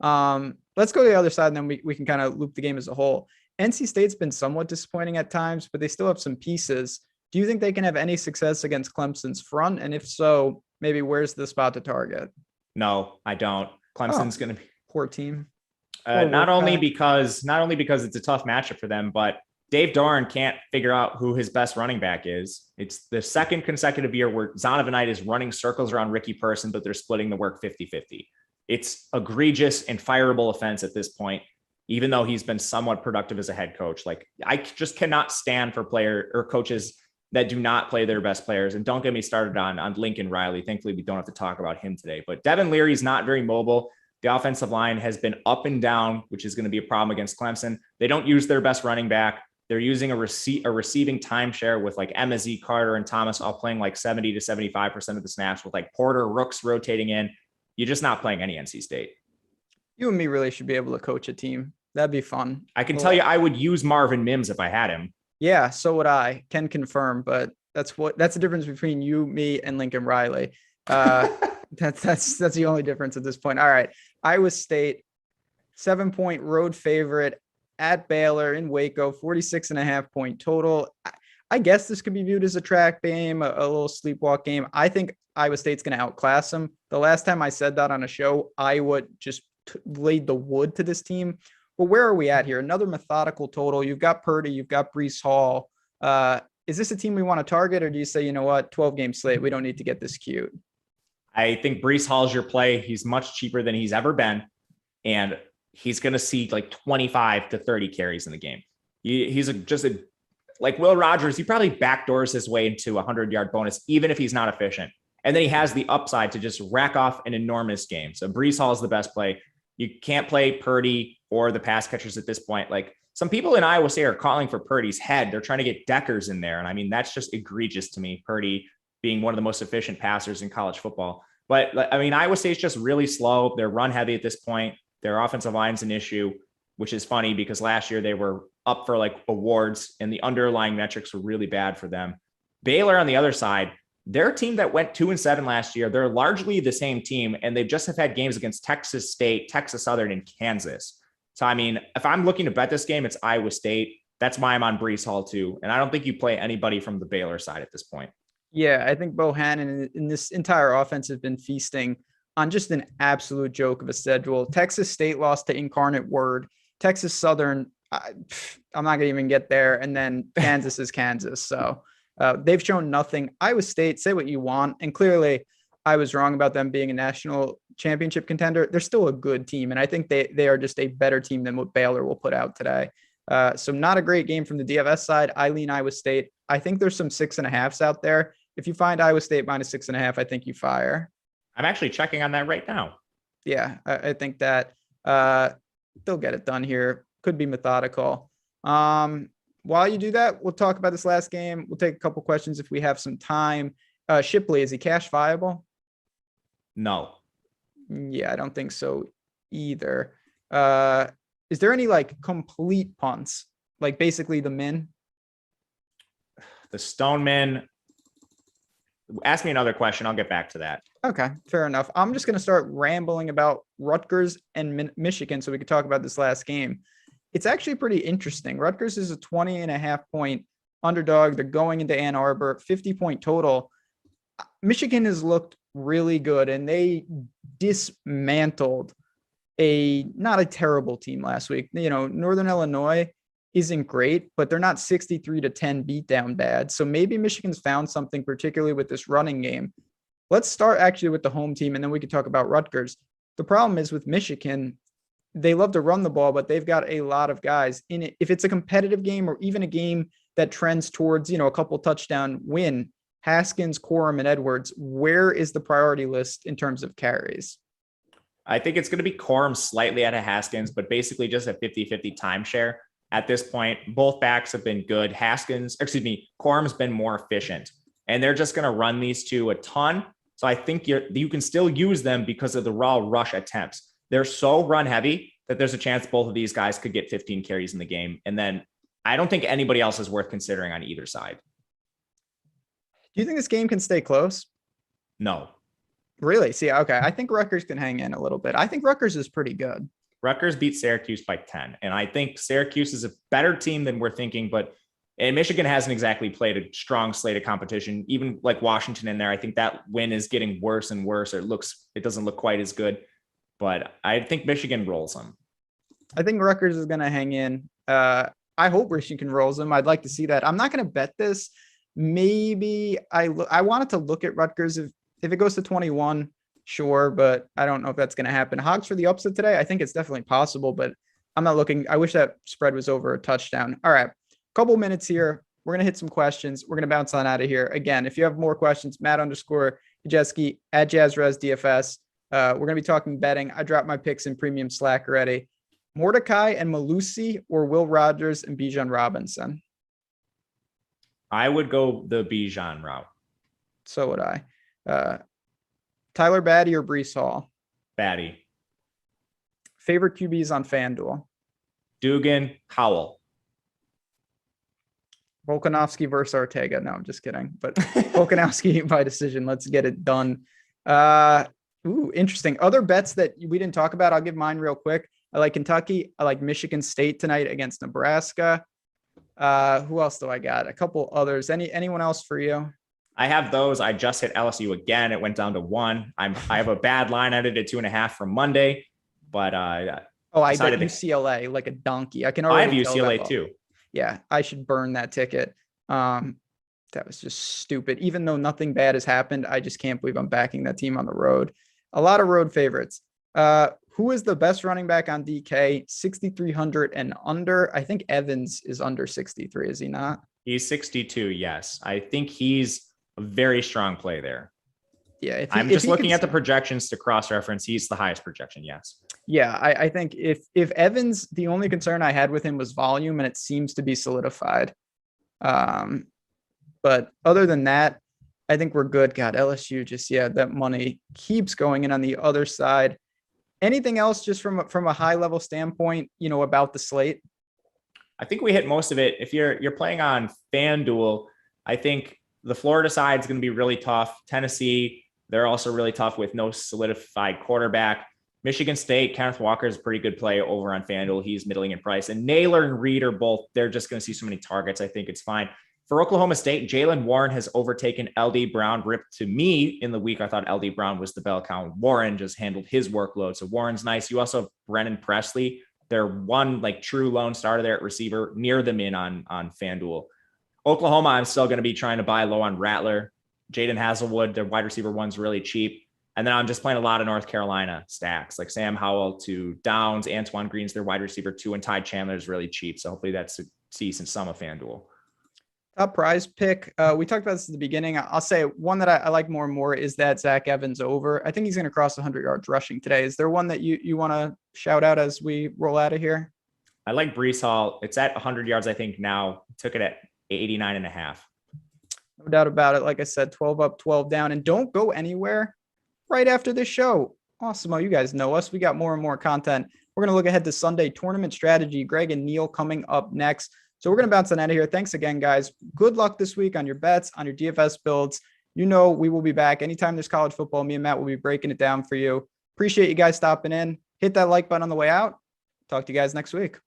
Let's go to the other side, and then we can kind of loop the game as a whole. NC State's been somewhat disappointing at times, but they still have some pieces. Do you think they can have any success against Clemson's front? And if so, maybe where's the spot to target? No, I don't. Clemson's going to be poor team. not only because it's a tough matchup for them, but Dave Doran can't figure out who his best running back is. It's the second consecutive year where Zonovan is running circles around Ricky Person, but they're splitting the work 50-50. It's egregious and fireable offense at this point, even though he's been somewhat productive as a head coach. Like, I just cannot stand for player or coaches that do not play their best players. And don't get me started on Lincoln Riley. Thankfully, we don't have to talk about him today, but Devin Leary is not very mobile. The offensive line has been up and down, which is going to be a problem against Clemson. They don't use their best running back. They're using a receiving timeshare with like MZ, Carter, and Thomas all playing like 70 to 75% of the snaps, with like Porter, Rooks rotating in. You're just not playing any NC State. You and me really should be able to coach a team. That'd be fun. I can tell you, I would use Marvin Mims if I had him. Yeah, so would I. Can confirm, but that's the difference between you, me, and Lincoln Riley. That's the only difference at this point. All right. Iowa State, 7-point road favorite at Baylor in Waco, 46.5-point total. I guess this could be viewed as a track game, a little sleepwalk game. I think Iowa State's going to outclass them. The last time I said that on a show, Iowa just laid the wood to this team. But where are we at here? Another methodical total. You've got Purdy, you've got Breece Hall. Is this a team we want to target, or do you say, you know what, 12-game slate, we don't need to get this cute? I think Breece Hall is your play. He's much cheaper than he's ever been, and he's going to see like 25 to 30 carries in the game. He's like Will Rogers. He probably backdoors his way into a 100-yard bonus, even if he's not efficient. And then he has the upside to just rack off an enormous game. So Breece Hall is the best play. You can't play Purdy or the pass catchers at this point. Like, some people in Iowa State are calling for Purdy's head. They're trying to get Deckers in there. And I mean, that's just egregious to me. Purdy being one of the most efficient passers in college football. But I mean, Iowa State's just really slow. They're run heavy at this point. Their offensive line's an issue, which is funny because last year they were up for like awards and the underlying metrics were really bad for them. Baylor on the other side, they're a team that went 2-7 last year. They're largely the same team, and they've just have had games against Texas State, Texas Southern, and Kansas. So, I mean, if I'm looking to bet this game, it's Iowa State. That's why I'm on Breece Hall too. And I don't think you play anybody from the Baylor side at this point. Yeah, I think Bohannon in this entire offense has been feasting on just an absolute joke of a schedule. Texas State lost to Incarnate Word. Texas Southern, I'm not going to even get there. And then Kansas is Kansas. So they've shown nothing. Iowa State, say what you want. And clearly I was wrong about them being a national championship contender. They're still a good team. And I think they are just a better team than what Baylor will put out today. So not a great game from the DFS side. I lean Iowa State. I think there's some 6.5s out there. If you find Iowa State minus 6.5, I think you fire. I'm actually checking on that right now. Yeah, I think that they'll get it done here. Could be methodical. While you do that, we'll talk about this last game. We'll take a couple questions if we have some time. Shipley, is he cash viable? No. Yeah, I don't think so either. Is there any like complete punts? Like basically the min? The Stoneman. Ask me another question. I'll get back to that. Okay, fair enough. I'm just going to start rambling about Rutgers and Michigan so we could talk about this last game. It's actually pretty interesting. Rutgers is a 20.5-point underdog. They're going into Ann Arbor, 50-point total. Michigan has looked really good, and they dismantled not a terrible team last week. You know, Northern Illinois isn't great, but they're not 63-10 beatdown bad. So maybe Michigan's found something, particularly with this running game. Let's start actually with the home team, and then we could talk about Rutgers. The problem is with Michigan, they love to run the ball, but they've got a lot of guys in it. If it's a competitive game or even a game that trends towards, a couple touchdown win, Haskins, Corum, and Edwards, where is the priority list in terms of carries? I think it's going to be Corum slightly out of Haskins, but basically just a 50-50 timeshare. At this point, both backs have been good. Corum's been more efficient, and they're just going to run these two a ton. So I think you can still use them because of the raw rush attempts. They're so run heavy that there's a chance both of these guys could get 15 carries in the game. And then I don't think anybody else is worth considering on either side. Do you think this game can stay close? No. Really? See, okay. I think Rutgers can hang in a little bit. I think Rutgers is pretty good. Rutgers beat Syracuse by 10. And I think Syracuse is a better team than we're thinking, and Michigan hasn't exactly played a strong slate of competition, even like Washington in there. I think that win is getting worse and worse. It doesn't look quite as good. but I think Michigan rolls them. I think Rutgers is going to hang in. I hope Michigan rolls them. I'd like to see that. I'm not going to bet this. Maybe I wanted to look at Rutgers if it goes to 21, sure, but I don't know if that's going to happen. Hogs for the upset today. I think it's definitely possible, but I'm not looking. I wish that spread was over a touchdown. All right, couple minutes here. We're going to hit some questions. We're going to bounce on out of here. Again, if you have more questions, Matt_Jajeski at JazzRez DFS. We're going to be talking betting. I dropped my picks in premium Slack already. Mordecai and Malusi or Will Rogers and Bijan Robinson? I would go the Bijan route. So would I. Tyler Batty or Breece Hall? Batty. Favorite QBs on FanDuel? Dugan, Howell. Volkanovski versus Ortega. No, I'm just kidding. But Volkanovski by decision. Let's get it done. Interesting. Other bets that we didn't talk about. I'll give mine real quick. I like Kentucky. I like Michigan State tonight against Nebraska. Who else do I got? A couple others. Anyone else for you? I have those. I just hit LSU again. It went down to 1. I have a bad line. I did at 2.5 from Monday, but I bet UCLA like a donkey. I have UCLA too. Yeah, I should burn that ticket. That was just stupid. Even though nothing bad has happened, I just can't believe I'm backing that team on the road. A lot of road favorites. Who is the best running back on DK? 6,300 and under. I think Evans is under 63. Is he not? He's 62. Yes. I think he's a very strong play there. Yeah. I'm just looking at the projections to cross-reference. He's the highest projection. Yes. Yeah. I think if Evans, the only concern I had with him was volume, and it seems to be solidified. But other than that, I think we're good. God, LSU just, that money keeps going in on the other side. Anything else just from a high level standpoint, about the slate? I think we hit most of it. If you're playing on FanDuel, I think the Florida side is going to be really tough. Tennessee, they're also really tough with no solidified quarterback. Michigan State, Kenneth Walker is a pretty good play over on FanDuel. He's middling in price. And Naylor and Reed are both, they're just going to see so many targets. I think it's fine. For Oklahoma State, Jaylen Warren has overtaken LD Brown. Ripped to me in the week. I thought LD Brown was the bell cow. Warren just handled his workload. So Warren's nice. You also have Brennan Presley. They're one true lone starter there at receiver. Near them in on FanDuel. Oklahoma, I'm still going to be trying to buy low on Rattler. Jaden Hazelwood, their wide receiver one's really cheap. And then I'm just playing a lot of North Carolina stacks like Sam Howell to Downs. Antoine Green's their wide receiver 2, and Ty Chandler is really cheap. So hopefully that's a decent sum of FanDuel. Top prize pick. We talked about this at the beginning. I'll say one that I like more and more is that Zach Evans over. I think he's going to cross 100 yards rushing today. Is there one that you want to shout out as we roll out of here? I like Breece Hall. It's at 100 yards, I think now. Took it at 89.5. No doubt about it. Like I said, 12 up, 12 down. And don't go anywhere right after this show. Awesemo, you guys know us. We got more and more content. We're going to look ahead to Sunday tournament strategy. Greg and Neil coming up next. So we're going to bounce on out of here. Thanks again, guys. Good luck this week on your bets, on your DFS builds. We will be back anytime there's college football. Me and Matt will be breaking it down for you. Appreciate you guys stopping in. Hit that like button on the way out. Talk to you guys next week.